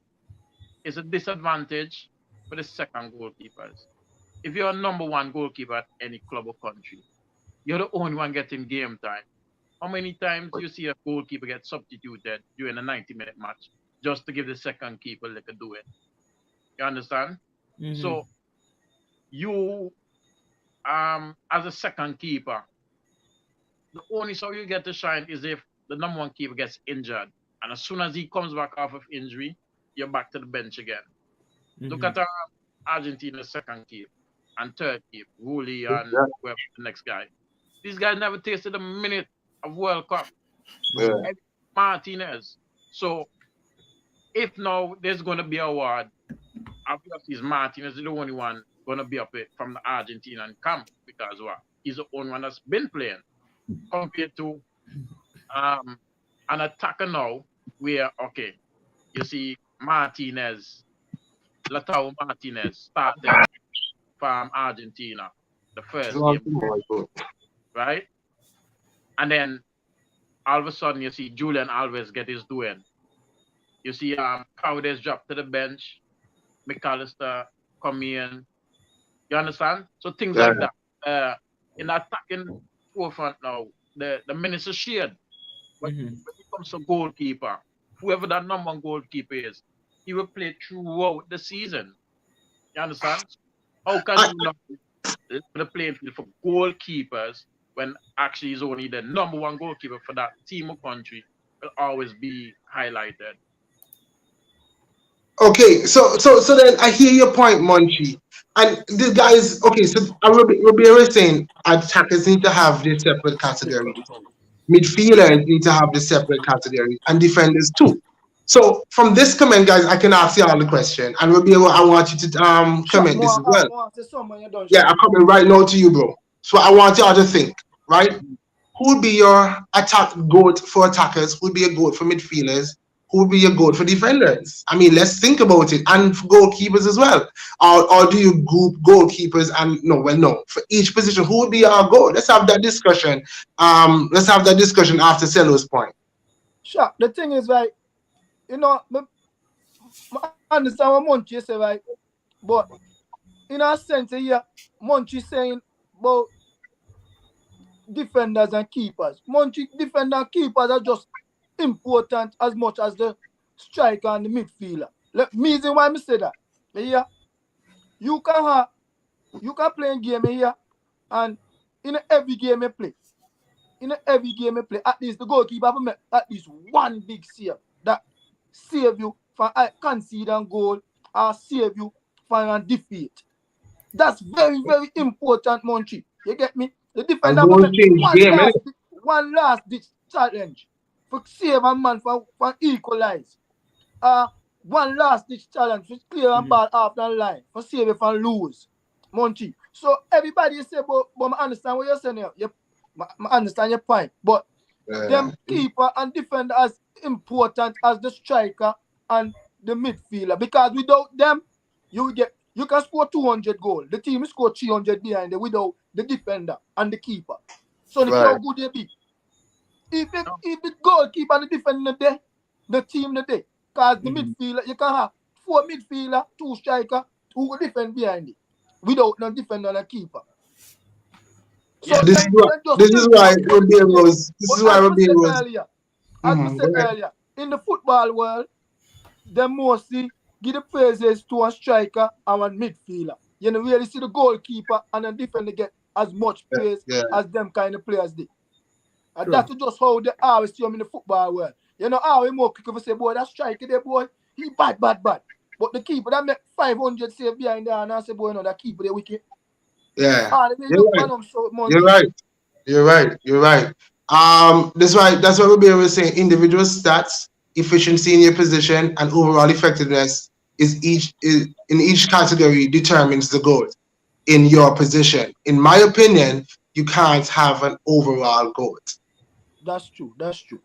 it's a disadvantage for the second goalkeepers. If you're a number one goalkeeper at any club or country, you're the only one getting game time. How many times you see a goalkeeper get substituted during a 90-minute match just to give the second keeper they could do it? You understand? Mm-hmm. So you as a second keeper, the only show you get to shine is if the number one keeper gets injured. And as soon as he comes back off of injury, you're back to the bench again. Mm-hmm. Look at Argentina's second keeper and third keeper, Woolley and whoever the next guy. These guys never tasted a minute of World Cup. Yeah. Martinez. So if now there's going to be a award, obviously Martinez is the only one going to be up it from the Argentinian camp, because he's the only one that's been playing, compared to an attacker now where, okay, you see Martinez, Lautaro Martinez started from Argentina the first game, right? And then all of a sudden you see Julian Alves get his doing. You see Cowdes drop to the bench, McAllister come in. You understand? So things like that. In the attacking forefront now, the minutes are shared. But when it comes to goalkeeper, whoever that number one goalkeeper is, he will play throughout the season. You understand? How can you not the playing field for goalkeepers when actually he's only the number one goalkeeper for that team or country will always be highlighted? Okay, so then I hear your point, Munchie. And the guys, okay, so Robiero is saying attackers need to have their separate categories. Midfielders need to have the separate categories, and defenders too. So from this comment, guys, I can ask you all the question. And Robiero, I want you to comment this as well. Yeah, I'm coming right now to you, bro. So I want y'all to think, right? Who would be your GOAT for attackers? Who would be a GOAT for midfielders? Who would be your GOAT for defenders? I mean, let's think about it. And for goalkeepers as well. Or do you group goalkeepers and no. For each position, who would be our GOAT? Let's have that discussion. Let's have that discussion after Celo's point. Sure. The thing is, right, I understand what Munchie say, right? But in a sense here, Munchie saying about defenders and keepers. Munchie defender and keepers are just important as much as the striker and the midfielder. Reason why I say that. Yeah, you can play a game here, and in every game you play, at least the goalkeeper have made at least one big save that save you from conceding goal or save you from a defeat. That's very, very important, Munchie. You get me? The defender one last ditch challenge for save a man for equalize. One last ditch challenge for clear and ball off the line for save if and lose. Munchie. So everybody say, but I understand what you're saying here. I understand your point. But them keeper and defender as important as the striker and the midfielder. Because without them, you can score 200 goals. The team score 300 behind it without the defender and the keeper. So how good they be. If the goalkeeper and the defender there, the team there. Because the midfielder, you can have 4 midfielder, 2 striker, who will defend behind it. Without no defender and a keeper. So this is why Robiero was. As we said earlier, in the football world, they mostly give the praises to a striker and a midfielder. You know, really see the goalkeeper and the defender get as much praise Yeah. as them kind of players did. And that's just how they always see him in the football world. You know how he more quick if you say, boy, that striker there, boy, he bad. But the keeper that make 500 save behind there, and I say, boy, no, that keeper there wicked. Yeah. Ah, they You're look right. on him so much. You're right. You're right. You're right. That's why Roberto was saying individual stats, efficiency in your position, and overall effectiveness is in each category determines the goal in your position. In my opinion, you can't have an overall goal. That's true. That's true.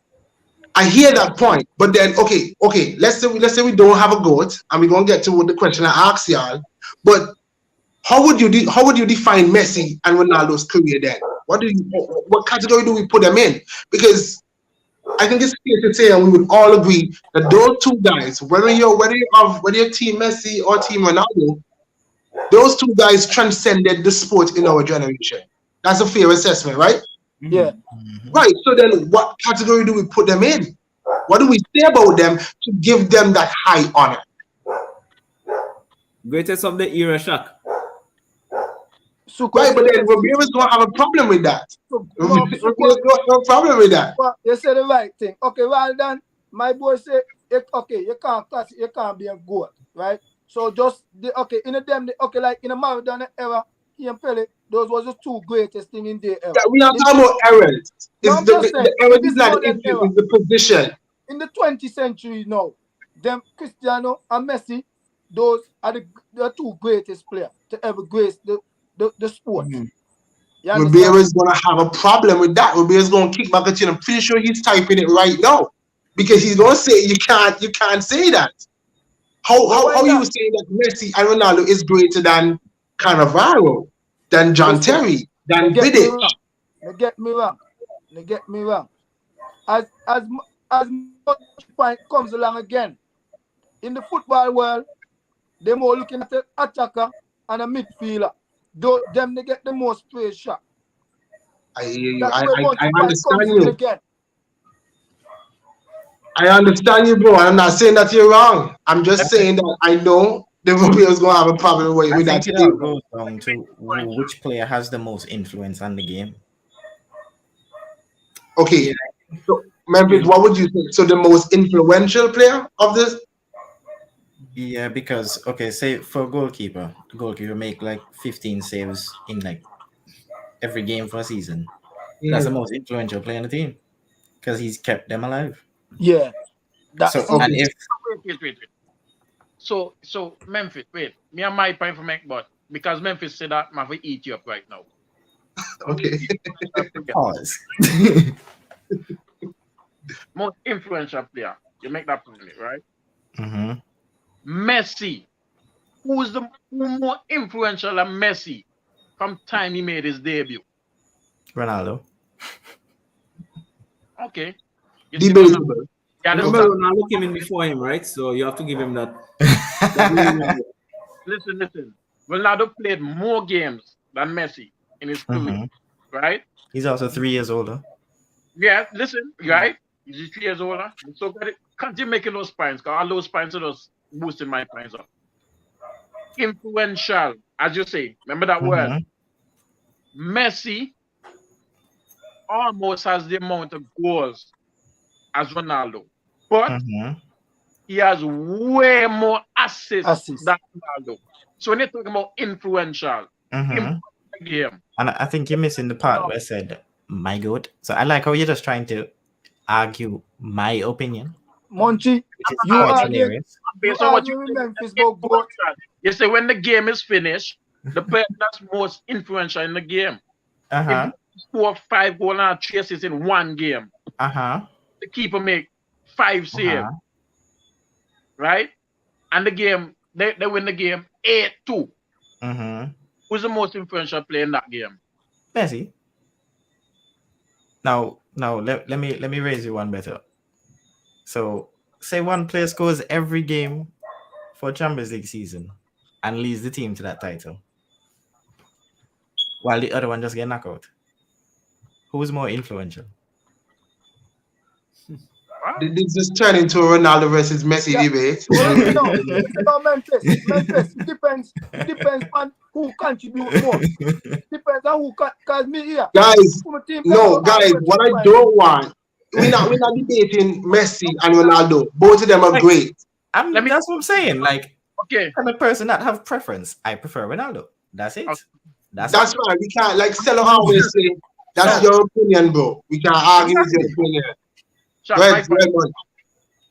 I hear that point, but then okay. Let's say we don't have a goat, and we're gonna get to the question I asked y'all. But how would you define Messi and Ronaldo's career then? What category do we put them in? Because I think it's fair to say, and we would all agree that those two guys, whether you're Team Messi or Team Ronaldo, those two guys transcended the sport in our generation. That's a fair assessment, right? Yeah. Right. So then, what category do we put them in? What do we say about them to give them that high honor? Greatest of the era, Shaq. Right, but then Ramirez don't have a problem with that. Ramirez don't have a problem with that. But you said the right thing. Okay, well done. My boy said, okay, you can't be a goat, right? So just in a Maradona era, he and Pele, those was the two greatest thing in their era. Yeah, we are talking about errors. The error is not the issue, it's the position. In the 20th century now, them Cristiano and Messi, those are the two greatest players to ever grace the sport. Ribeiro is going to have a problem with that. Ribeiro is going to kick back at you. I'm pretty sure he's typing it right now because he's going to say you can't say that. How you saying that Messi and Ronaldo is greater than Cannavaro, than John Terry, than Vidic? They get me wrong. As much point comes along again in the football world, they're more looking at an attacker and a midfielder. Them they get the most praise shot. I understand you. Again. I understand you, bro. I'm not saying that you're wrong. I'm just saying that I know the Romeo's going to have a problem with that. I think it all goes down to which player has the most influence on the game. Okay. Yeah. So, Memphis, what would you think? So the most influential player of this? Yeah, because say for a goalkeeper make like 15 saves in like every game for a season. Yeah. That's the most influential player in the team because he's kept them alive. Yeah. Wait. So Memphis, wait. Me and my point for make, but because Memphis said that, I will eat you up right now. Okay. Pause. Most influential player. You make that point, right? Mm-hmm. Messi. Who's more influential than Messi from time he made his debut? Ronaldo. Okay. Debatable. Remember, Ronaldo came in before him, right? So you have to give him that. Listen. Ronaldo played more games than Messi in his career, right? He's also 3 years older. Yeah, listen, right? He's 3 years older. So continue making those points, because all those points are just boosting my points up. Influential, as you say. Remember that word? Messi almost has the amount of goals as Ronaldo, but he has way more assists than Ronaldo. So when you're talking about influential, game. And I think you're missing the part where I said my goat. So I like how you're just trying to argue my opinion. Monchi, you argue based on what you say when the game is finished, the player that's most influential in the game. If you score 5 goals and 3 assists in one game, the keeper make 5 saves, right? And the game, they win the game 8-2. Who's the most influential player in that game? Messi. Now let me raise you one better. So say one player scores every game for Champions League season and leads the team to that title, while the other one just get knocked out. Who's more influential? What? Did this just turn into a Ronaldo versus Messi Yeah. debate? Well, you know, Memphis. It depends on who contribute more. Depends on who cause me here. Guys, My team no, ever guys, always what I find don't want, we're not debating Messi and Ronaldo. Both of them are Like, great. Let me. That's what I'm saying. Like, Okay. I'm a person that have preference. I prefer Ronaldo. That's it. Okay. That's That's all. why we can't, like Stella always say, that's So your opinion, bro. We can't argue with your exactly. opinion. Shaq, Go my ahead, point. go ahead.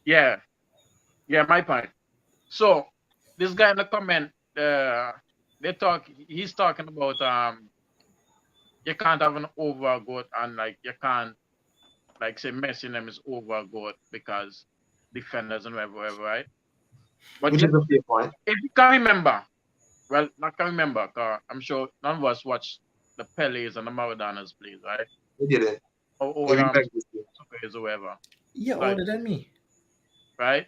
Yeah. Yeah, my point. So this guy in the comment, he's talking about you can't have an over goat and like you can't like say Messi and them is over goat because defenders and whatever, right? But Which is a fair point. if you can remember, well, not can remember, cause I'm sure none of us watched the Pelés and the Maradonas plays, right? We did it. Or Yeah, we back this year. Suckers or whatever, You're Like- older than me. right?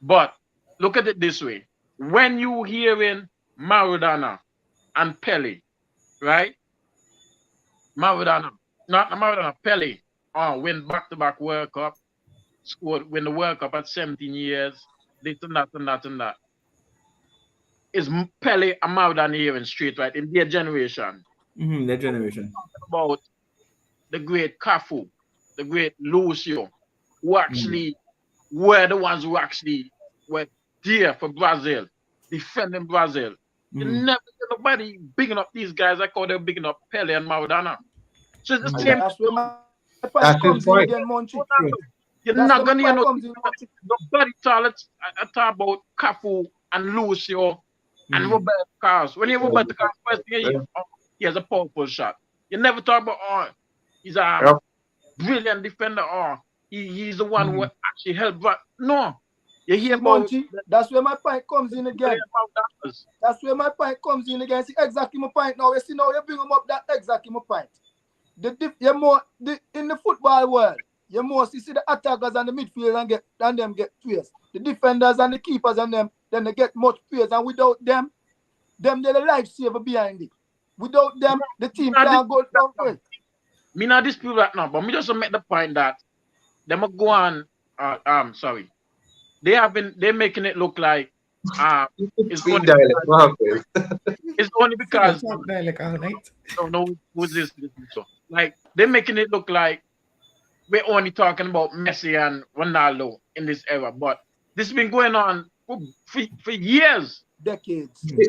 But look at it this way: when you hearing Maradona and Pele, right? Maradona, not Maradona, Pele, win back-to-back World Cup, scored win the World Cup at 17 years, this and that and that and that. Is Pele and Maradona hearing straight, right? In their generation, Their generation. about the great Cafu, the great Lucio, who actually were the ones who actually were there for Brazil, defending Brazil. You never hear nobody bigging up these guys. I call them bigging up Pele and Maradona. So it's the And same. that's where my That's point his comes in point. again, Monchi. You're That's not where gonna my hear point comes in, Monchi. nobody talk about Cafu and Lucio and Roberto Carlos. When you hear Roberto Carlos, first thing you hear, he has a powerful shot. You never talk about he's a Yep. brilliant defender or he's the one who actually helped. But no, you hear See, about Monchi, that's where my point comes in again. Maradonas. That's where my point comes in again. See exactly my point now. You see now you bring them up that exactly my point. In the football world, you mostly see the attackers and the midfield and them get praise. The defenders and the keepers and them, then they get much praise. And without them they're the lifesaver behind it. Without them, the team can't go down well. Me not dispute that now, but me just make the point that them a go on. Sorry, they're making it look like it's Speak only dialect. What happened? it's only because Talk dialect all night. don't know who's this so like they're making it look like we're only talking about Messi and Ronaldo in this era, but this has been going on for years. Decades. Good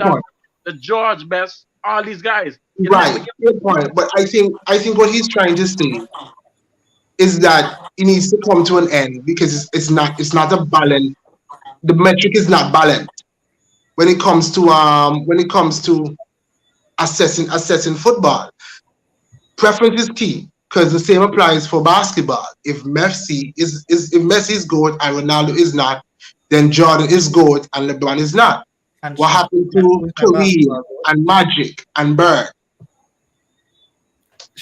point. The George Best, all these guys. You Right, never get- good point. But I think what he's trying to say is that it needs to come to an end because it's not a balance. The metric is not balanced when it comes to assessing football. Preference is key because the same applies for basketball. If Messi is GOAT and Ronaldo is not, then Jordan is GOAT and LeBron is not. And What happened to Kareem and Magic and Bird?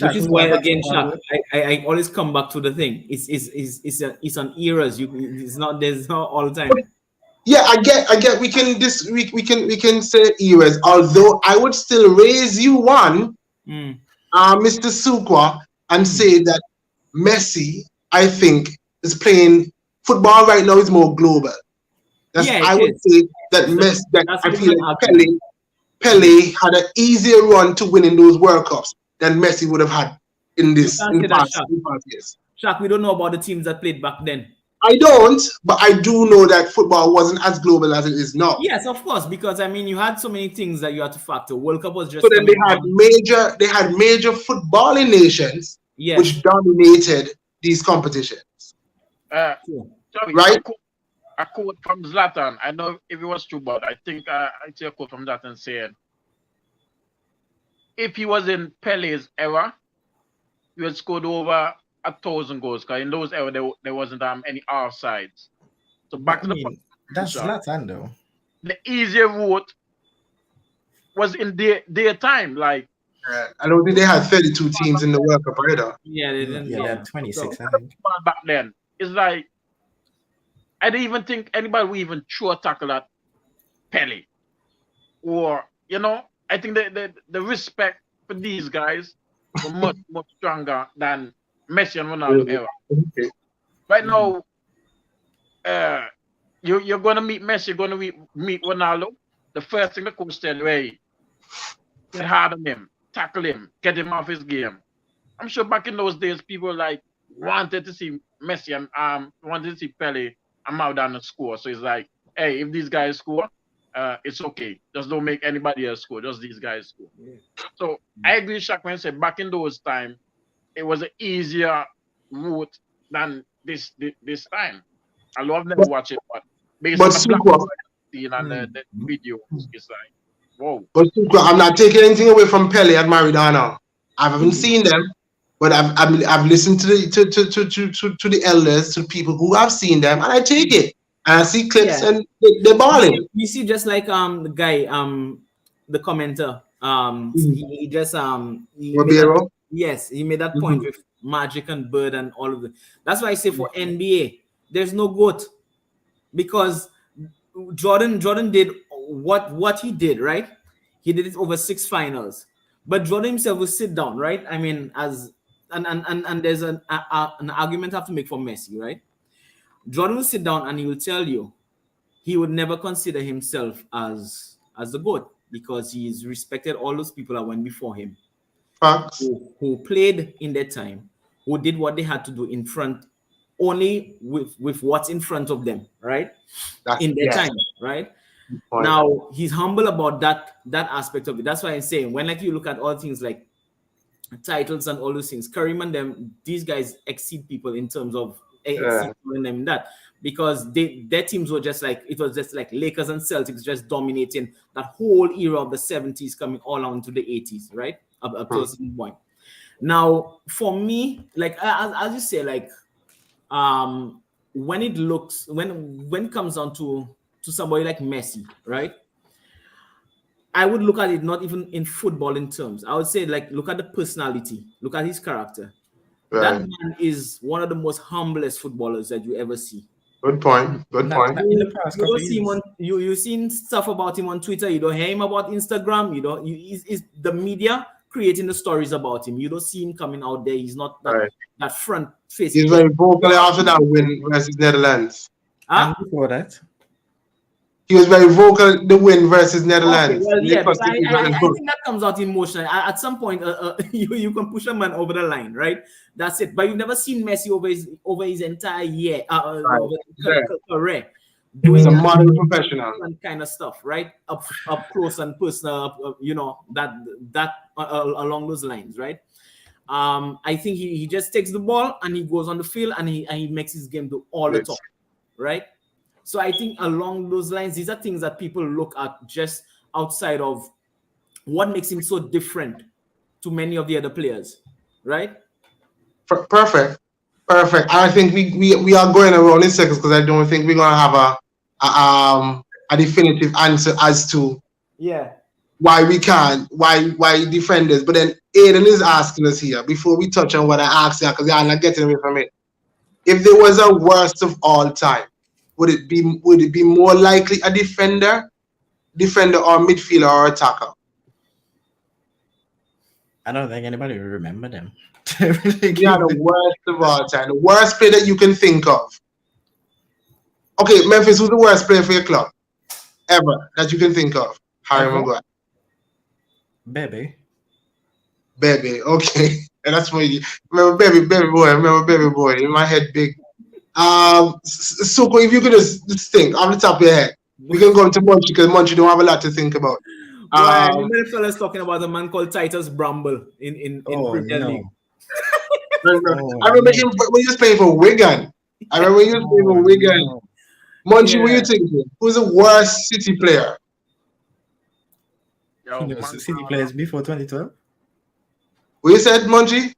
Which is why again, Shaq, I always come back to the thing. It's on eras. It's not there's not all the time. Yeah, I get. We can say eras. Although I would still raise you one, Mr. Sukwa, and say that Messi, I think, is playing football right now is more global. I would say that Messi. That I feel like Pele had an easier run to winning those World Cups than Messi would have had in past years. Shaq, we don't know about the teams that played back then. I don't, but I do know that football wasn't as global as it is now. Yes, of course, because I mean, you had so many things that you had to factor. World Cup was just so then they had major footballing nations which dominated these competitions. Sorry, right? A quote from Zlatan. I know if it was true, but I think I see a quote from Zlatan saying, if he was in Pele's era, he had scored over 1,000 goals. Because in those era, there wasn't any offsides. So back to the point. That's Zlatan though. The easier route was in their time. Like I don't think they had 32 teams in the World Cup either. Yeah, they didn't. Yeah, they had 26. So, back then, it's like I didn't even think anybody would even throw a tackle at Pele. Or, I think the respect for these guys were much, much stronger than Messi and Ronaldo era. Okay. Right now, you're gonna meet Messi, you're gonna meet Ronaldo. The first thing the coach tell you, hey, get hard on him, tackle him, get him off his game. I'm sure back in those days, people like wanted to see Messi and wanted to see Pele and Maradona score. So it's like, hey, if these guys score, it's okay. Just don't make anybody else score. Just these guys score. Yeah. So I agree with Shaq when he said back in those times, it was an easier route than this time. I love never watch it, but based on the black scene and the videos, it's like, whoa. But I'm not taking anything away from Pele and Maradona. I haven't seen them, but I've listened to the elders, to people who have seen them, and I take it. And I see clips and they're balling. You see, just like the guy, the commenter, he just he made that point with Magic and Bird and all of it. That's why I say for NBA, there's no GOAT, because Jordan did what he did, right? He did it over 6 finals, but Jordan himself will sit down, right? I mean, and there's an argument I have to make for Messi, right? Jordan will sit down and he will tell you he would never consider himself as the GOAT, because he's respected all those people that went before him, who played in their time, who did what they had to do in front, only with what's in front of them, right? In their time, right? Now he's humble about that aspect of it. That's why I'm saying, when like you look at all things like titles and all those things, Kareem and them, these guys exceed people in terms of exceeding them in that, because their teams were just like, it was just like Lakers and Celtics just dominating that whole era of the 70s coming all on to the 80s, right? Up to a certain point. Now, for me, like I'll just say, like, when it comes down to somebody like Messi, right? I would look at it not even in footballing terms. I would say, like, look at the personality, look at his character. Right. That man is one of the most humblest footballers that you ever see. Good point. Good point. You've seen stuff about him on Twitter. You don't hear him about Instagram. You don't. Is the media creating the stories about him? You don't see him coming out there. He's not that front face. He's very vocal after that win versus Netherlands. And before that, he was very vocal, the win versus Netherlands. Okay, well, yeah, but I think that comes out emotionally. At some point, you can push a man over the line, right? That's it. But you've never seen Messi over his entire year, career. He's a modern professional. Kind of stuff, right? Up close and personal, that along those lines, right? I think he just takes the ball and he goes on the field and he makes his game do all the talk, right? So I think along those lines, these are things that people look at just outside of what makes him so different to many of the other players, right? Perfect. I think we are going around in circles, because I don't think we're gonna have a definitive answer as to why we can't, why defenders. But then Aiden is asking us here, before we touch on what I asked you, because I'm not getting away from it. If there was a worst of all time, would it be more likely a defender or midfielder or attacker? I don't think anybody will remember them. Yeah, the worst of all time. The worst player that you can think of. Okay, Memphis, who's the worst player for your club ever that you can think of? Harry Maguire. Baby, okay. And that's what you remember, baby boy. In my head, big. Suko, if you could just think off the top of your head, we can go into Munchie, because Munchie don't have a lot to think about. Many fellas talking about a man called Titus Bramble in Premier League. I remember him when he was playing for Wigan. Munchie, what are you thinking? Who's the worst City player? City players before 2012? What you said, Munchie?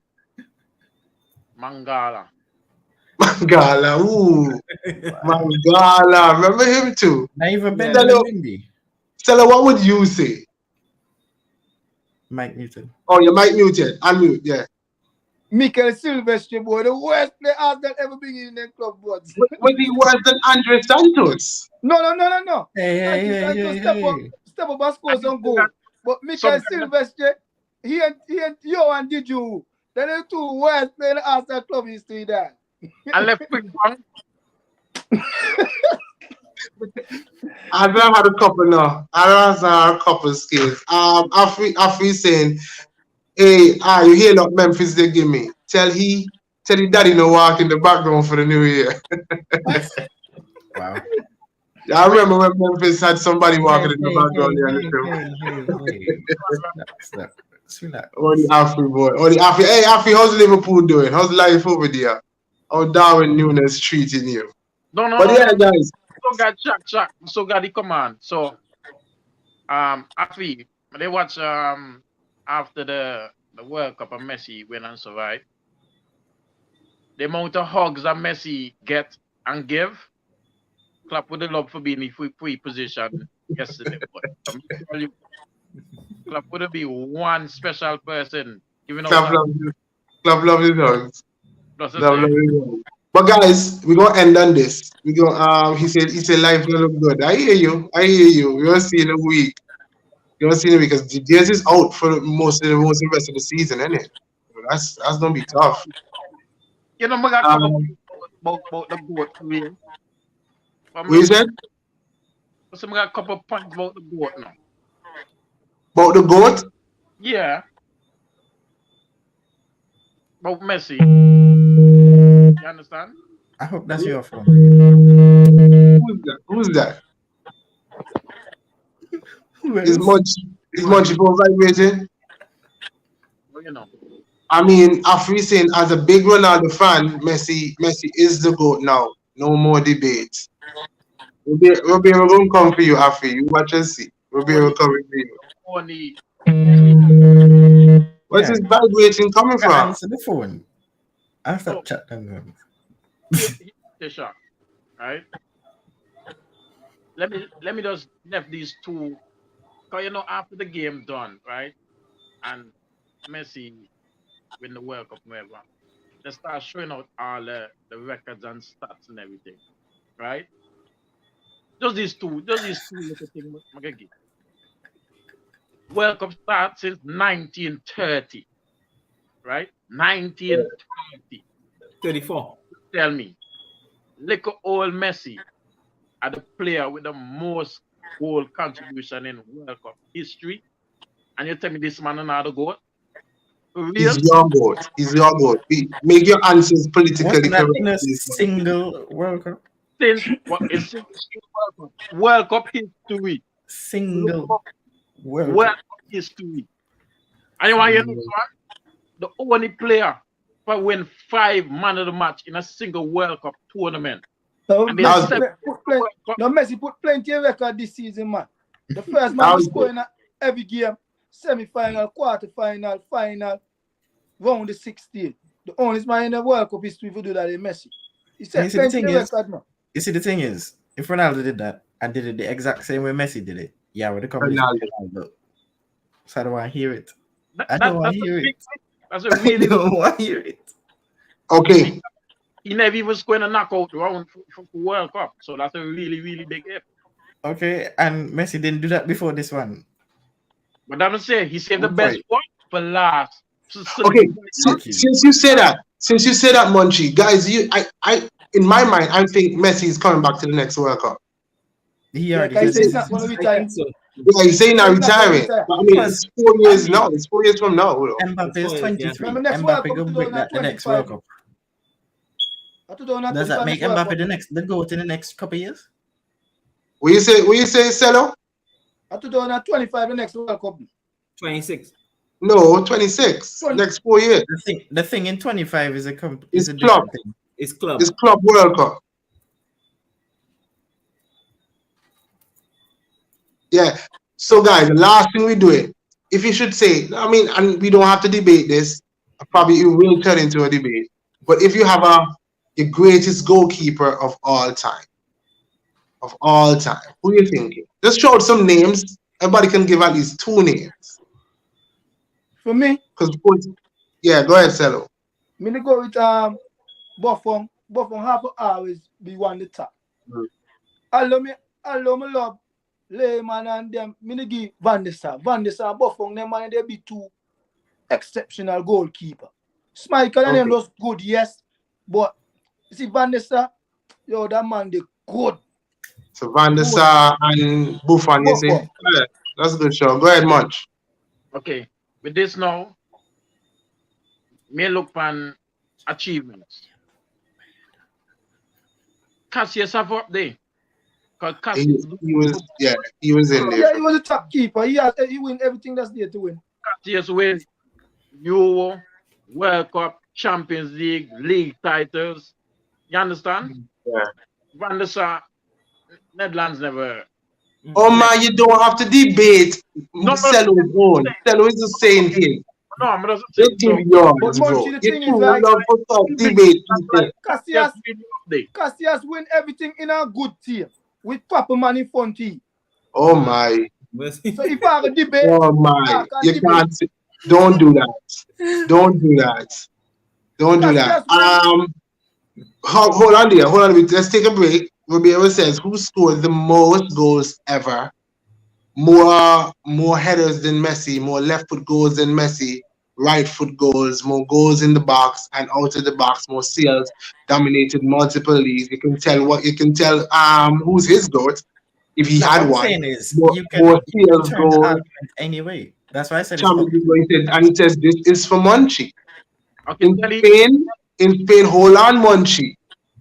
Mangala, ooh. Mangala, remember him too? Not even Ben Mendy. Stella, what would you say? Mike Newton. Oh, you're Mike Newton. Unmute, yeah. Mikel Silvestre, boy, the worst player that ever been in the club, boy. Was he worse than Andre Santos? No. Hey. Step up and score some goal. But Mikel Silvestre, he and Yo and Diju, they're the two worst players in the Arsenal club history there. and left quick bang. I don't have a couple now. I don't have a couple skills. Afri saying, hey, you hear that Memphis they give me. Tell he daddy no walk in the background for the new year. Wow. I remember when Memphis had somebody walking in the background there. Stop. Oh, the Afri boy. Oh, the Afri. Hey, Afri, how's Liverpool doing? How's life over there? How Darwin Nunes treating you? No, But yeah, guys. So got Chuck. So got the command. So Afi, they watch after the World Cup of Messi win and survive. The amount of hugs that Messi get and give, clap with the love for being in free position yesterday. But I'm tell you, clap would be one special person giving out Club love his hugs. But guys, we're gonna end on this. We go he said life don't look good. I hear you. We're gonna see in a week. You're gonna see it because Diaz is out for most of the rest of the season, isn't it? That's gonna be tough. You know, I got a couple about the GOAT career. What you said? So I got a couple of points about the GOAT now. About the GOAT? Yeah. About Messi. You understand? I hope that's your phone. Who's that? Is Munchie for vibrating? Well, you know. I mean, Afri saying as a big Ronaldo fan, Messi is the GOAT now. No more debate. We'll be able to come for you, Afri. You watch and see. We'll be able to come for you. Where's his vibrating coming from? Answer the phone. Answer chat them. Right? Let me just left these two. Cause you know after the game done, right? And Messi win the World Cup, whatever. They start showing out all the records and stats and everything, right? Just these two little things. World Cup starts since 1930, right? 1930. 34. Tell me, little old Messi are the player with the most goal contribution in World Cup history, and you tell me this man another GOAT? He's your GOAT. Make your answers politically correct. In a single World Cup. World Cup history. Single World Cup history. And you want to know the only player to win 5 man of the match in a single World Cup tournament. Messi put plenty of record this season, man. The first man was scoring every game, semi-final, quarter-final, final, round the 16. The only man in the World Cup history who do that is Messi. He said plenty of record, man. You see, the thing is, if Ronaldo did that and did it the exact same way Messi did it, yeah, with the competition. So I don't want to hear it. I don't want to hear it. That's a really don't want to hear it. Okay. He never even scored a knockout round for World Cup, so that's a really, really big hit. Okay, and Messi didn't do that before this one. But I'm saying he saved the best one for last. Okay, since you say that, Munchie, guys, I in my mind, I think Messi is coming back to the next World Cup. He already he's not going to retire. Yeah, he's saying not retiring. But I mean, it's 4 years now. It's 4 years from now. Mbappe is 23. Mbappe going to break that the next World Cup. Does that make Mbappe the GOAT in the next couple of years? What you say, Cello? I 2025 the next World Cup. 26. No, 26. Next 4 years. The thing in 25 is a club. Thing. It's club. It's Club World Cup. Yeah. So guys, the last thing we do it. If you should say, I mean, and we don't have to debate this. Probably it will turn into a debate. But if you have the greatest goalkeeper of all time, who are you thinking? Just shout some names. Everybody can give at least 2 names. For me? Yeah, go ahead, Cello. Me to go with Buffon. Buffon have to always be one the top. Although me love Lehman and them, me to give Van der Sar, Buffon, them man they be 2 exceptional goalkeeper. Schmeichel and them was good, yes, but see Van der Sar, yo, that man they good. So Van der Sar and Buffon, you see? Yeah, that's a good show. Go ahead, Munch. Okay, with this now, may look on achievements. Cassius have up there. Because Cassius, He was in there. Yeah, he was a top keeper. He win everything that's there to win. Cassius win Euro, World Cup, Champions League titles. You understand? Yeah. Van der Sar, Netherlands never. Oh man, you don't have to debate. No, Cello's own. Cello is just saying his. No, I'm not saying Just give so. yours, But bro. Munchie, the You thing too is like love for talk debate people. Cassius win everything in a good team with proper man in front team. Oh my. So if I have a debate, Oh my. You can't. Don't do that. Don't do that. Don't do that. Hold on there. Hold on. Let's take a break. Roberto says, who scored the most goals ever? More headers than Messi, more left foot goals than Messi, right foot goals, more goals in the box and out of the box, more seals, dominated multiple leagues. You can tell who's his GOAT if he had What I'm one. saying is More seals turn the goals. argument anyway. That's why I said And he says this is for Munchie. Okay, In Spain, hold on, Munchie.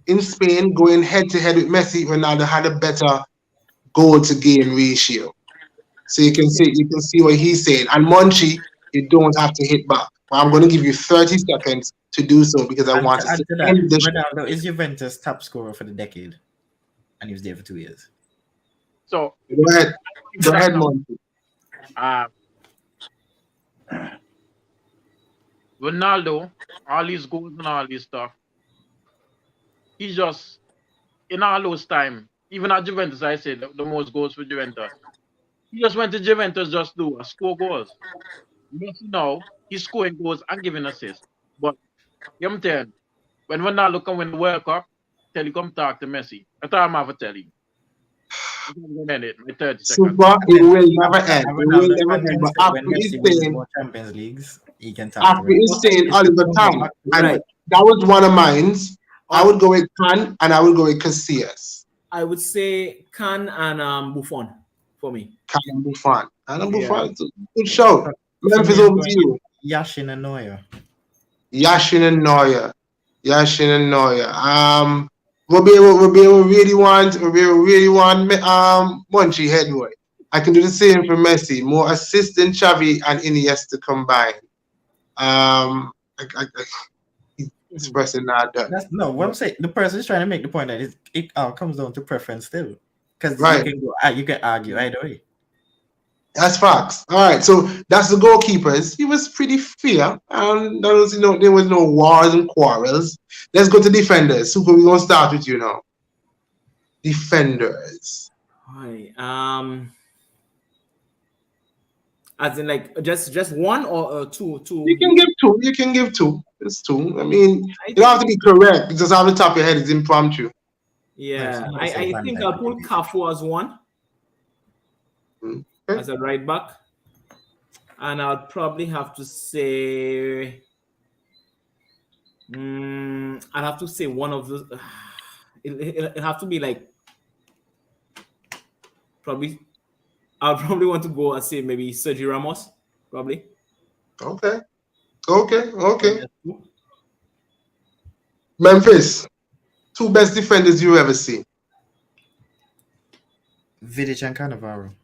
In Spain, going head to head with Messi, Ronaldo had a better goal to game ratio. So you can see what he's saying. And Munchie, you don't have to hit back. But I'm going to give you 30 seconds to do so because I want to see Ronaldo is Juventus top scorer for the decade, and he was there for 2 years. So go ahead, Munchie. Ronaldo, all these goals and all this stuff, he just, in all those time, even at Juventus, I said the most goals for Juventus. He just went to Juventus just to score goals. Messi now, he's scoring goals and giving assists. But, I'm telling you, when Ronaldo come win the World Cup, tell you come talk to Messi. That's all I'm have to tell you. I'm going to end it. My 30 seconds. Super, it will never end. It will never end. But after when he's Messi wins saying, more Champions Leagues, he can talk after he's saying Oliver Kahn, and that was one of mine. I would go with Kahn and I would go with Casillas. I would say Kahn and Buffon for me. Kahn and Buffon. Buffon, good show. Memphis over to you. Yashin and Neuer. Yashin and Neuer. Roberto really want Munchie headway. I can do the same for Messi. More assists than Xavi and Iniesta combined. He's expressing that. What I'm saying, the person is trying to make the point that it comes down to preference still, because you can argue either way. That's facts. All right, so that's the goalkeepers. He was pretty fair, and there was no wars and quarrels. Let's go to defenders. Super, we're gonna start with you now. Defenders. Hi. As in like just one or two? You can give two. It's two. I mean, you don't have to be correct. Just off the top of your head, it's impromptu. Yeah, I think I'll put Cafu as one. As a right back, and I'll probably have to say, I'll have to say one of those. It'll have to be like probably. I'll probably want to go and say maybe Sergio Ramos, probably. Okay. Memphis, two best defenders you've ever seen. Vidic and Cannavaro.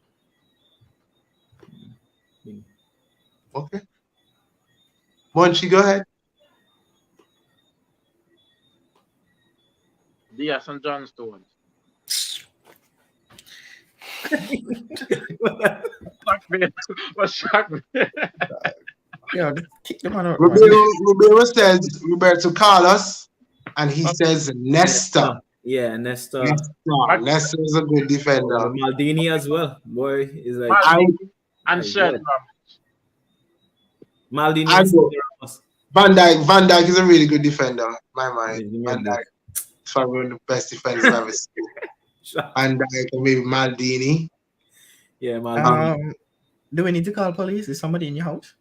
Okay. Munchie, go ahead. Diaz and John Stones. What shocked me? Yeah, kick them out. Roberto Carlos, and he says Nesta. Yeah, Nesta. Nesta is a good defender. Maldini as well. Boy, is like and Sergio Maldini. Van Dijk is a really good defender. My mind. Van Dijk is probably one of the best defenders I've ever seen. Van Dijk or maybe Maldini. Yeah, Maldini. Do we need to call police? Is somebody in your house?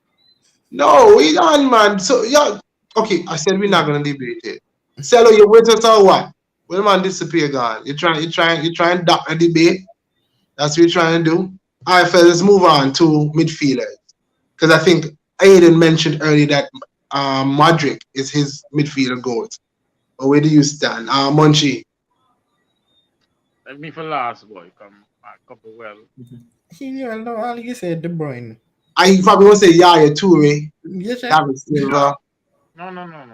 No, we don't, man. So yeah, okay. I said we're not gonna debate it. Cello, you with us or what? When the man disappear gone. You trying to duck a debate. That's what you're trying to do. All right, fellas, let's move on to midfielders. Because I think Aiden mentioned earlier that Modric is his midfielder GOAT. But where do you stand? Munchie. Let me for last boy. Come a couple well. All you said De Bruyne. I probably won't say Yaya Toure, Yes, sir. David Silva. No.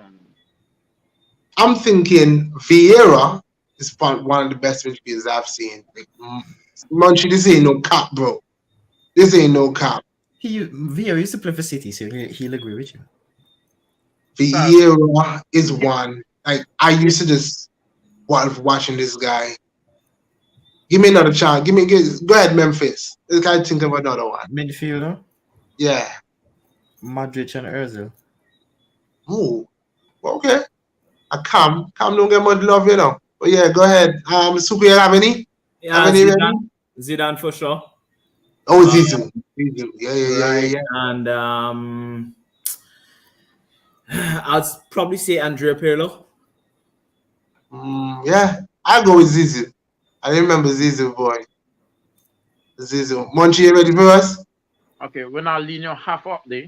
I'm thinking Vieira is one of the best midfielders I've seen. Like, Munchie, this ain't no cap, bro. This ain't no cap. Vieira used to play for City, so he'll agree with you. Vieira is one. Like I used to just watching this guy. Give me another chance. Go ahead, Memphis. This guy think of another one. Midfielder, Yeah. Modric and Ozil. Ooh. Okay. Cam don't get much love, you know. But yeah, go ahead. Super, you have any? Yeah, Have any ready? Zidane for sure. Oh, Zizou. Yeah. And I'd probably say Andrea Pirlo. Yeah, I'll go with Zizou. I remember Zizou, boy. Zizou. Monchi, you ready for us? Okay, when I lean your half up there.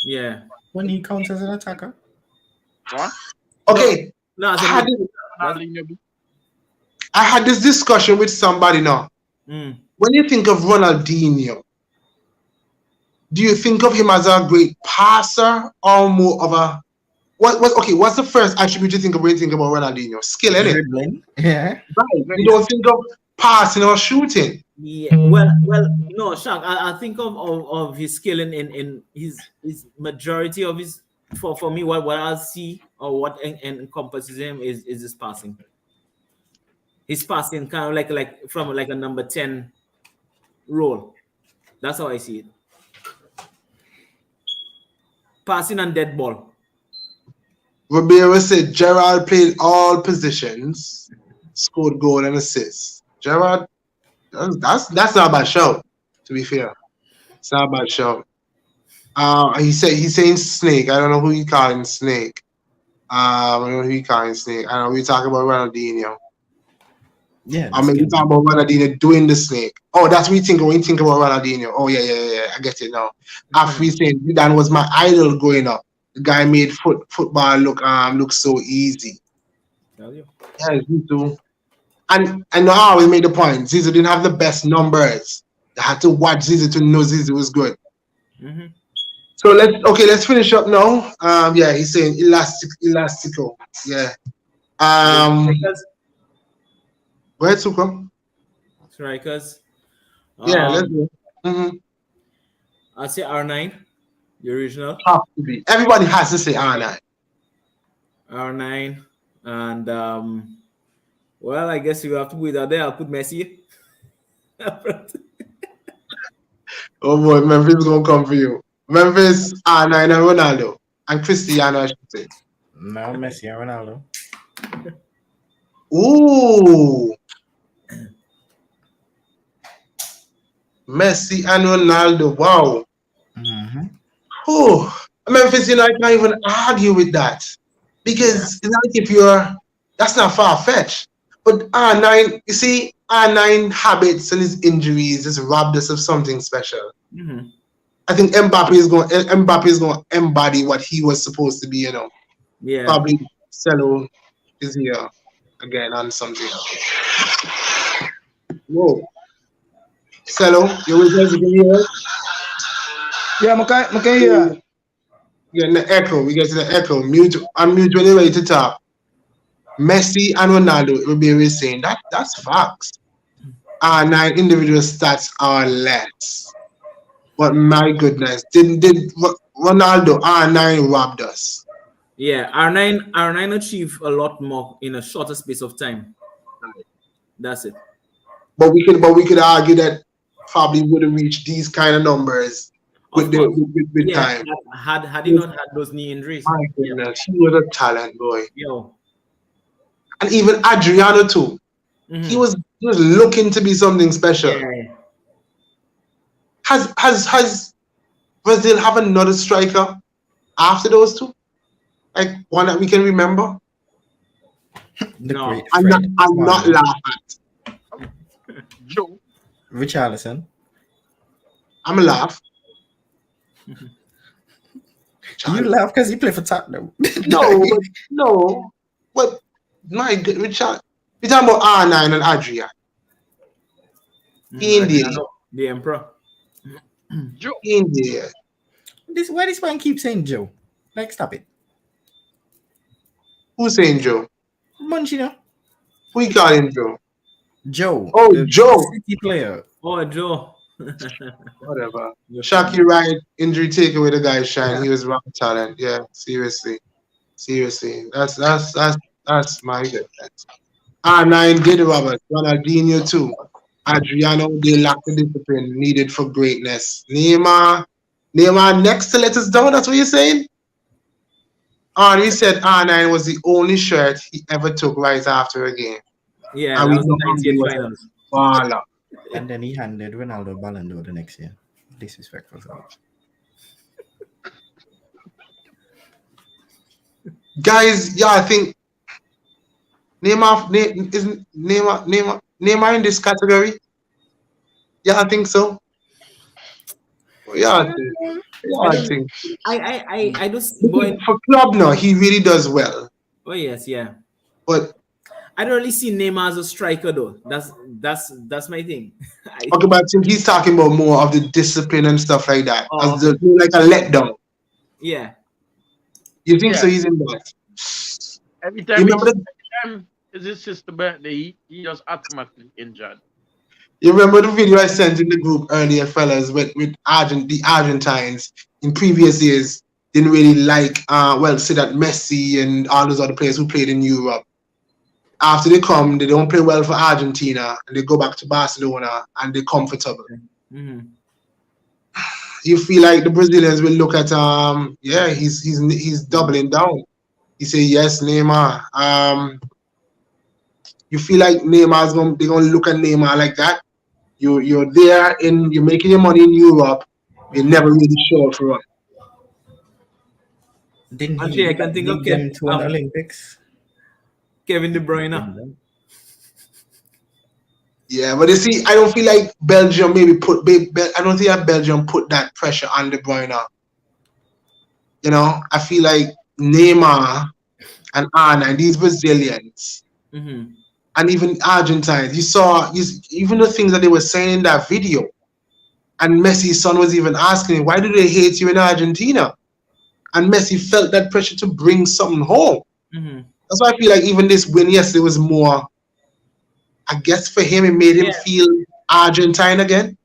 Yeah. When he counts as an attacker. What? Okay. No, When I lean your I had this discussion with somebody now. Mm. When you think of Ronaldinho, do you think of him as a great passer or more of a what's the first attribute you think of when you think about Ronaldinho? Skill, innit? Dribbling. Yeah. Right. You don't think of passing or shooting. Yeah. Well, no, Shaq. I think of his skill in his majority of his for me what I see or what encompasses him is his passing. His passing kind of like from like a number 10 role. That's how I see it. Passing and dead ball. Ribeiro said Gerard played all positions, scored goal and assists. Gerard, that's not a bad show, to be fair. It's not a bad show. He's saying Snake. I don't know who he calling Snake. I don't know who he calling Snake. I know we talking about Ronaldinho. Yeah. I mean, we talking about Ronaldinho doing the Snake. Oh, that's what you think when you think about Ronaldinho. Oh, yeah. I get it now. After we saying Zidane was my idol growing up. The guy made football look so easy. Tell you. Yeah, Zizou. And I always made the point. Zizou didn't have the best numbers. They had to watch Zizou to know Zizou was good. Mm-hmm. So let's finish up now. Yeah, he's saying elastico. Yeah. Go ahead, Suko. Strikers. Yeah, let's go. Mm-hmm. I'll say R9, the original. Have to be. Everybody has to say R9. R9. And well, I guess you have to put that there. I'll put Messi. Oh boy, Memphis is gonna come for you. Memphis, R9 and Ronaldo. And Cristiano, I should say. No, Messi and Ronaldo. Ooh. Messi and Ronaldo. Wow. Mm-hmm. Oh, Memphis, I can't even argue with that. Because it's not if that's not far-fetched. But R9, you see, R9 habits and his injuries just robbed us of something special. Mm-hmm. I think Mbappe is going to embody what he was supposed to be, Yeah. Probably Cello is here again on something else. Whoa. Cello, you with us? You can hear us? Yeah, I can hear. Yeah, in the echo. We get to the echo. Unmute when you're ready to talk. Messi and Ronaldo will be saying that's facts. R9 individual stats are less. But my goodness, did Ronaldo R9 robbed us? Yeah, R9 achieved a lot more in a shorter space of time. That's it. But we could argue that probably would have reached these kind of numbers with time. Had he not had those knee injuries. My goodness, he was a talent, boy. Yo. And even Adriano too. Mm-hmm. He was looking to be something special. Yeah. Has Brazil have another striker after those two? Like one that we can remember? The No. great I'm Fred. not laughing at. Joe. Richarlison. I'm a laugh. You laugh because he played for Tottenham. No. But my God, Richard, we're talking about R9 and Adrian. India. Adriano, the Emperor. Joe. India. Why this man keep saying Joe? Like, stop it. Who's saying Joe? Munchino. Who you calling Joe? Joe. Oh, the Joe. City player. Oh, Joe. Whatever. You're Shaki funny. Wright injury take away the guy's shine. He was wrong talent. Yeah, seriously. That's my goodness. R9 did Roberts, Ronaldinho too. Adriano, they lack the discipline needed for greatness. Neymar next to let us down, that's what you're saying? Henri said R9 was the only shirt he ever took right after a game. Yeah, And that we was know the Henri 98 was finals. a baller. And then he handed Ronaldo Ballon d'Or the next year. Disrespectful. Guys, yeah, I think Neymar isn't Neymar in this category? Yeah, I think so. Yeah, I think. I just boy. For club now, he really does well. Oh yes, yeah. But I don't really see Neymar as a striker though. That's my thing. okay, but I think he's talking about more of the discipline and stuff like that. Oh, As like a letdown. yeah. You think so? Yeah. He's in that. Every You remember time is his sister birthday, he just automatically injured. You remember the video I sent in the group earlier, fellas, with the Argentines in previous years didn't really like, say that Messi and all those other players who played in Europe. After they come, they don't play well for Argentina, and they go back to Barcelona, and they're comfortable. Mm-hmm. You feel like the Brazilians will look at, he's doubling down. He say yes, Neymar. You feel like they're gonna look at Neymar like that. You're there you're making your money in Europe. You're never really sure for it. Didn't Actually, he I can think of lead them to an Olympics? Kevin De Bruyne. Yeah, but you see, I don't feel like Belgium maybe I don't think that Belgium put that pressure on De Bruyne. You know, I feel like Neymar and Arna, these Brazilians, Mm-hmm. and even Argentines, you saw even the things that they were saying in that video. And Messi's son was even asking him, why do they hate you in Argentina? And Messi felt that pressure to bring something home. Mm-hmm. That's why I feel like even this win yesterday was more, I guess for him, it made him feel Argentine again.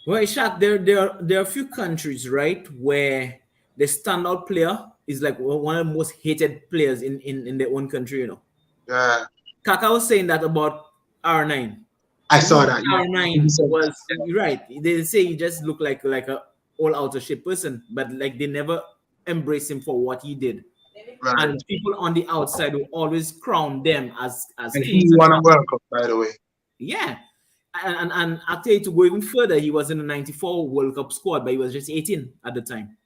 Well, Shaq, there are a few countries, right, where the standout player is like one of the most hated players in their own country, you know. Yeah. Kaka was saying that about R9. I saw that. R9 was right. They say he just looked like a all out of shape person, but like they never embraced him for what he did. Right. And people on the outside will always crown them as and he won a World Cup, by the way. Yeah. And actually, to go even further, he was in the 94 World Cup squad, but he was just 18 at the time.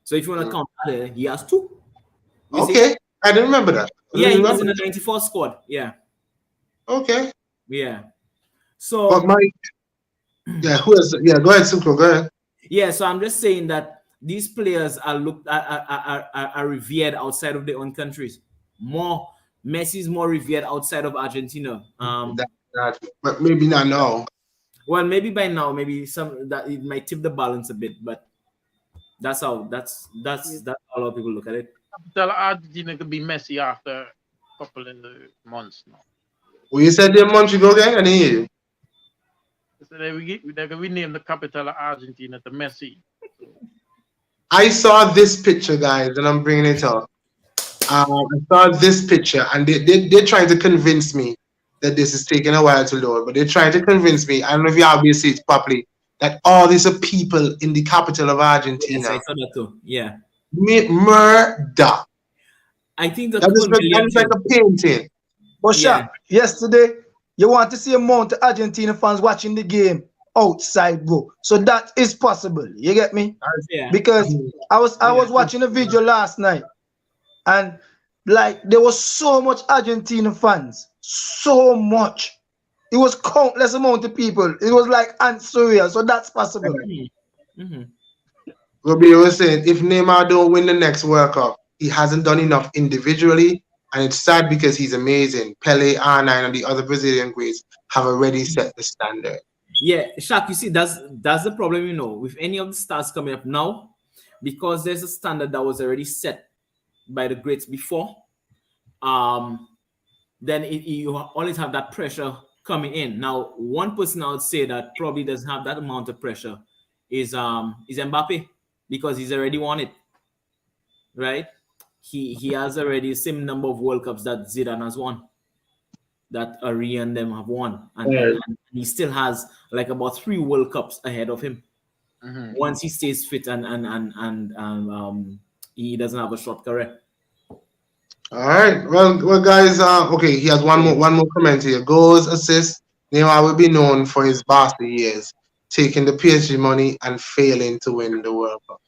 So if you want to count that, he has 2. Okay. I didn't remember that. Yeah, he was in the 94 squad. Yeah. Okay. Yeah. So. But who else? Yeah, go ahead, Suko. Go ahead. Yeah, so I'm just saying that these players are revered outside of their own countries. Messi is more revered outside of Argentina. But maybe not now. Well, maybe by now, maybe that it might tip the balance a bit, but that's how a lot of people look at it. Tell Argentina could be Messi after a couple of months now. Well, you said 10 months ago, gang? I didn't hear you. So they rename the capital of Argentina to Messi. I saw this picture, guys, and I'm bringing it up. I saw this picture, and they're trying to convince me that this is taking a while to load, but they're trying to convince me, I don't know if you obviously see it properly, that all these are people in the capital of Argentina. Yes, I saw that too. Yeah. Murder. I think that is like a painting. But yesterday, you want to see a amount of Argentina fans watching the game outside, bro. So that is possible. You get me? Yeah. Because I was watching a video last night, and like there was so much Argentina fans, so much. It was countless amount of people. It was like unsurreal. So that's possible. Mm-hmm. Robbie was saying if Neymar don't win the next World Cup, he hasn't done enough individually, and it's sad because he's amazing. Pele, R9, and the other Brazilian greats have already set the standard. Yeah, Shaq, you see, that's the problem, you know, with any of the stars coming up now, because there's a standard that was already set by the greats before. Then you always have that pressure coming in. Now, one person I would say that probably doesn't have that amount of pressure is Mbappe, because he's already won it, right? He has already the same number of World Cups that Zidane has won, that Ari and them have won, and he still has like about 3 World Cups ahead of him. Once he stays fit and he doesn't have a short career. All right. Well, guys. Okay. He has one more comment here. Goals, assists. Neymar will be known for his Barca years, taking the PSG money and failing to win the World Cup.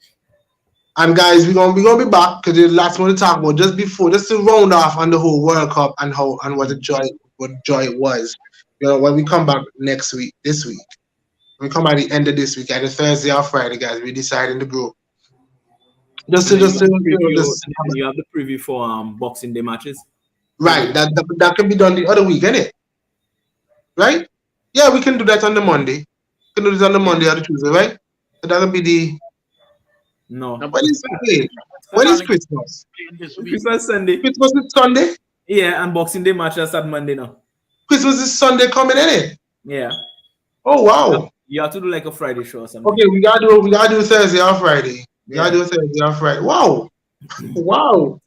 And guys, we're gonna be back because there's lots more to talk about just to round off on the whole World Cup and what joy it was. You know, when we come back this week, when we come at the end of this week, either Thursday or Friday, guys, we decide in the group. You have the preview for Boxing Day matches. Right, that can be done the other week, innit? Right? Yeah, we can do that on the Monday. We can do this on the Monday or the Tuesday, right? So that'll be the. No. When is Christmas? Christmas Sunday. Christmas is Sunday? Yeah, and Boxing Day matches at Monday now. Christmas is Sunday coming, innit? Yeah. Oh wow. You have to do like a Friday show or something. Okay, we gotta do Thursday or Friday. We gotta do Thursday or Friday. Wow. Wow.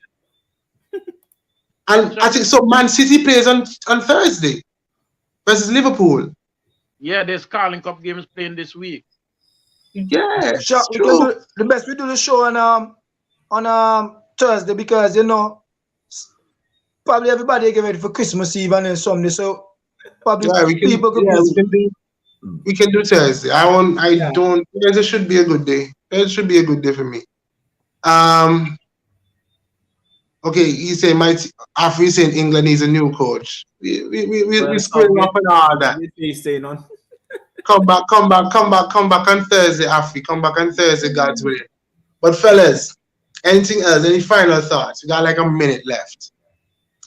And I think so. Man City plays on Thursday versus Liverpool. Yeah, there's Carling Cup games playing this week. Yeah, the best we do the show on Thursday because you know probably everybody get ready for Christmas Eve and then Sunday, so probably people could we can do Thursday. Thursday should be a good day. Thursday should be a good day for me. Okay, he's saying after he's saying England needs a new coach. We screwing up and all that. Come back on Thursday, Afi. Come back on Thursday, God's willing. But fellas, anything else? Any final thoughts? We got like a minute left.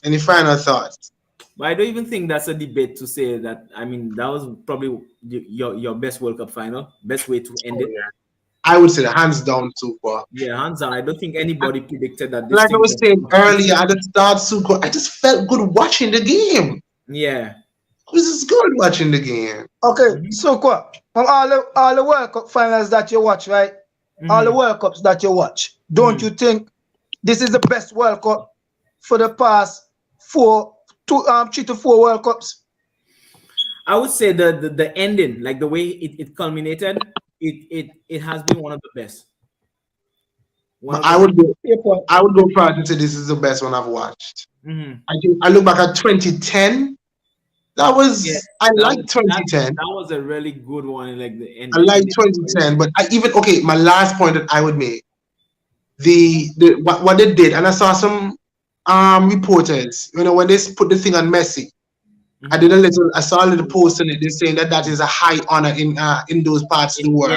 Any final thoughts? But I don't even think that's a debate to say that. I mean, that was probably your best World Cup final, best way to end it. I would say hands down, Super. Yeah, hands down. I don't think anybody predicted that. Like I was saying earlier at the start, Super, I just felt good watching the game. Yeah. It was just good watching the game. Okay, so from all the World Cup finals that you watch, right? All the World Cups that you watch, don't you think this is the best World Cup for the past 3 to 4 World Cups? I would say the ending, like the way it culminated, it has been one of the best. I would go proud to say this is the best one I've watched. I look back at 2010. That was I like 2010. That was a really good one. Like the end. I like 2010, but my last point that I would make, what they did, and I saw some reporters, you know, when they put the thing on Messi, I saw a little post in it. They're saying that is a high honor in those parts of the world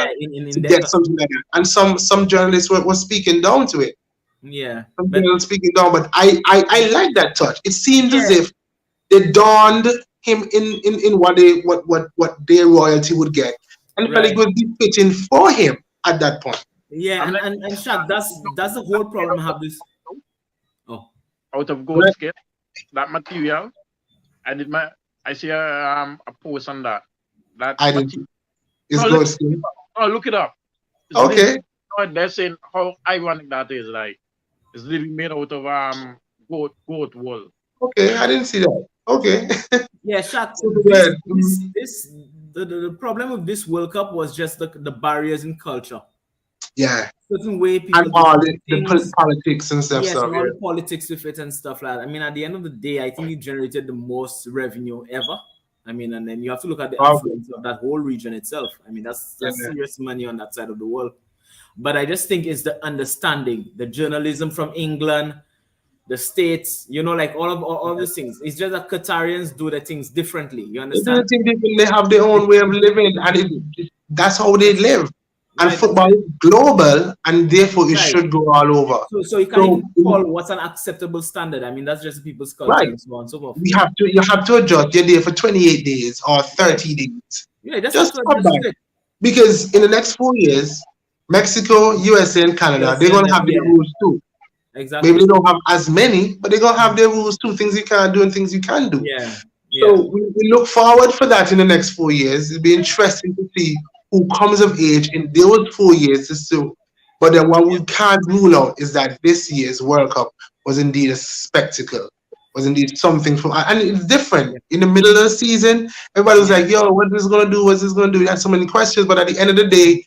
to get something like that. And some journalists were speaking down to it. Yeah, some journalists speaking down, but I like that touch. It seems as if they donned him in what their royalty would get, and felt it would be fitting for him at that point. Yeah, and Shaq, that's the whole problem I have this. Out of gold scale, that material. I see a post on that. I did. It's gold scale. Oh, look it up. Okay. They're saying how ironic that is. Like it's literally made out of goat wool. Okay, I didn't see that. Okay. Yeah, Shaq. The problem with this World Cup was just the barriers in culture. Yeah. Certain way people and all the politics and stuff. Yes, and all the politics with it and stuff like that. I mean, at the end of the day, I think it generated the most revenue ever. I mean, and then you have to look at the influence of that whole region itself. I mean, that's serious money on that side of the world. But I just think it's the understanding, the journalism from England, the states, you know, like all these things. It's just that Qatarians do the things differently. You They do understand? the thing different. They have their own way of living, and that's how they live. And Right. football is global, and therefore it Right. should go all over. So you can't even call what's an acceptable standard. I mean, that's just people's culture Right. and so on and so forth. You have to adjust. You're there for 28 days or 30 days. Yeah, that's Just what come back. Because in the next 4 years, Mexico, USA, and Canada, they're gonna have their rules too. Exactly. Maybe they don't have as many, but they're gonna have their rules too. Things you can't do and things you can do. Yeah. So we look forward for that in the next 4 years. It'll be interesting to see who comes of age in those 4 years to sue. But then what we can't rule out is that this year's World Cup was indeed a spectacle, was indeed something from, and it's different. In the middle of the season, everybody was like, yo, what is this gonna do? What's this gonna do? You had so many questions, but at the end of the day,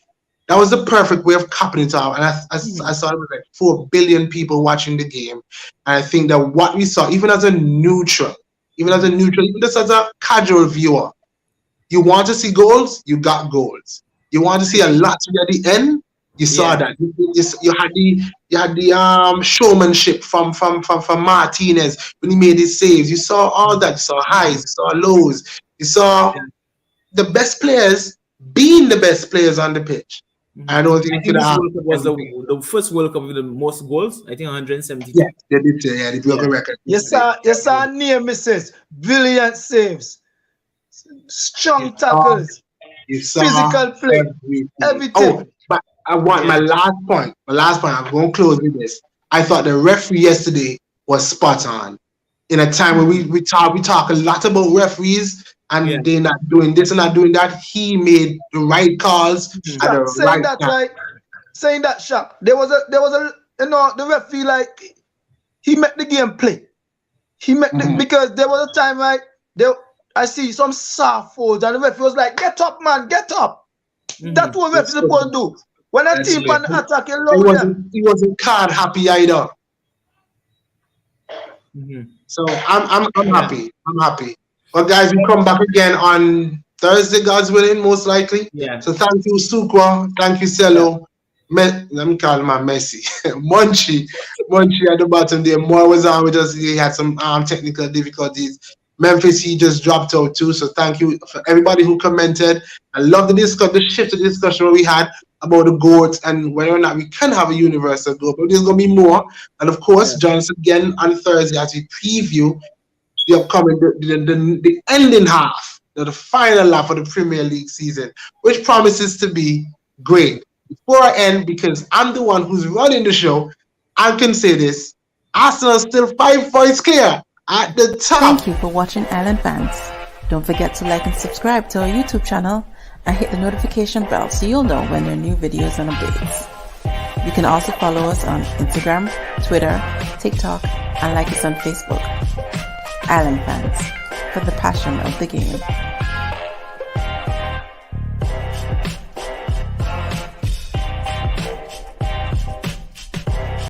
that was the perfect way of capping it off. And I saw it was like 4 billion people watching the game. And I think that what we saw, even as a neutral, even just as a casual viewer, you want to see goals, you got goals. You want to see a lot at the end, you saw that. You had the showmanship from Martinez when he made his saves. You saw all that. You saw highs, you saw lows. You saw the best players being the best players on the pitch. I don't think this World Cup was the first World Cup with the most goals. I think 172. Yeah, they did. Yeah, they broke a record. You saw near misses, brilliant saves, strong tackles, physical play, everything. Oh, but I want my last point. I'm going to close with this. I thought the referee yesterday was spot on. In a time where we talk a lot about referees and they're not doing this and not doing that, he made the right calls at the right time. Saying that, Shaq, there was a the referee, like, he made the game play. He made because there was a time, like, I see some soft folds and the referee was like, get up, man, get up. That's what referee supposed to do. When a team on the attack, he wasn't card happy either. So I'm happy. I'm happy. But guys, we come back again on Thursday, God's willing, most likely. Yeah. So thank you, Sukwa. Thank you, Cello. Let me call him Messi. Munchie at the bottom there. Moore was on with us. He had some technical difficulties. Memphis, he just dropped out too. So thank you for everybody who commented. I love the shift of discussion we had about the GOAT and whether or not we can have a universal GOAT. But there's going to be more. And of course, join us again on Thursday as we preview the upcoming, the ending half, the final half of the Premier League season, which promises to be great. Before I end, because I'm the one who's running the show, I can say this: Arsenal is still 5 points clear at the top. Thank you for watching Island Fans. Don't forget to like and subscribe to our YouTube channel and hit the notification bell so you'll know when there are new videos and updates. You can also follow us on Instagram, Twitter, TikTok, and like us on Facebook. Island Fans, for the passion of the game.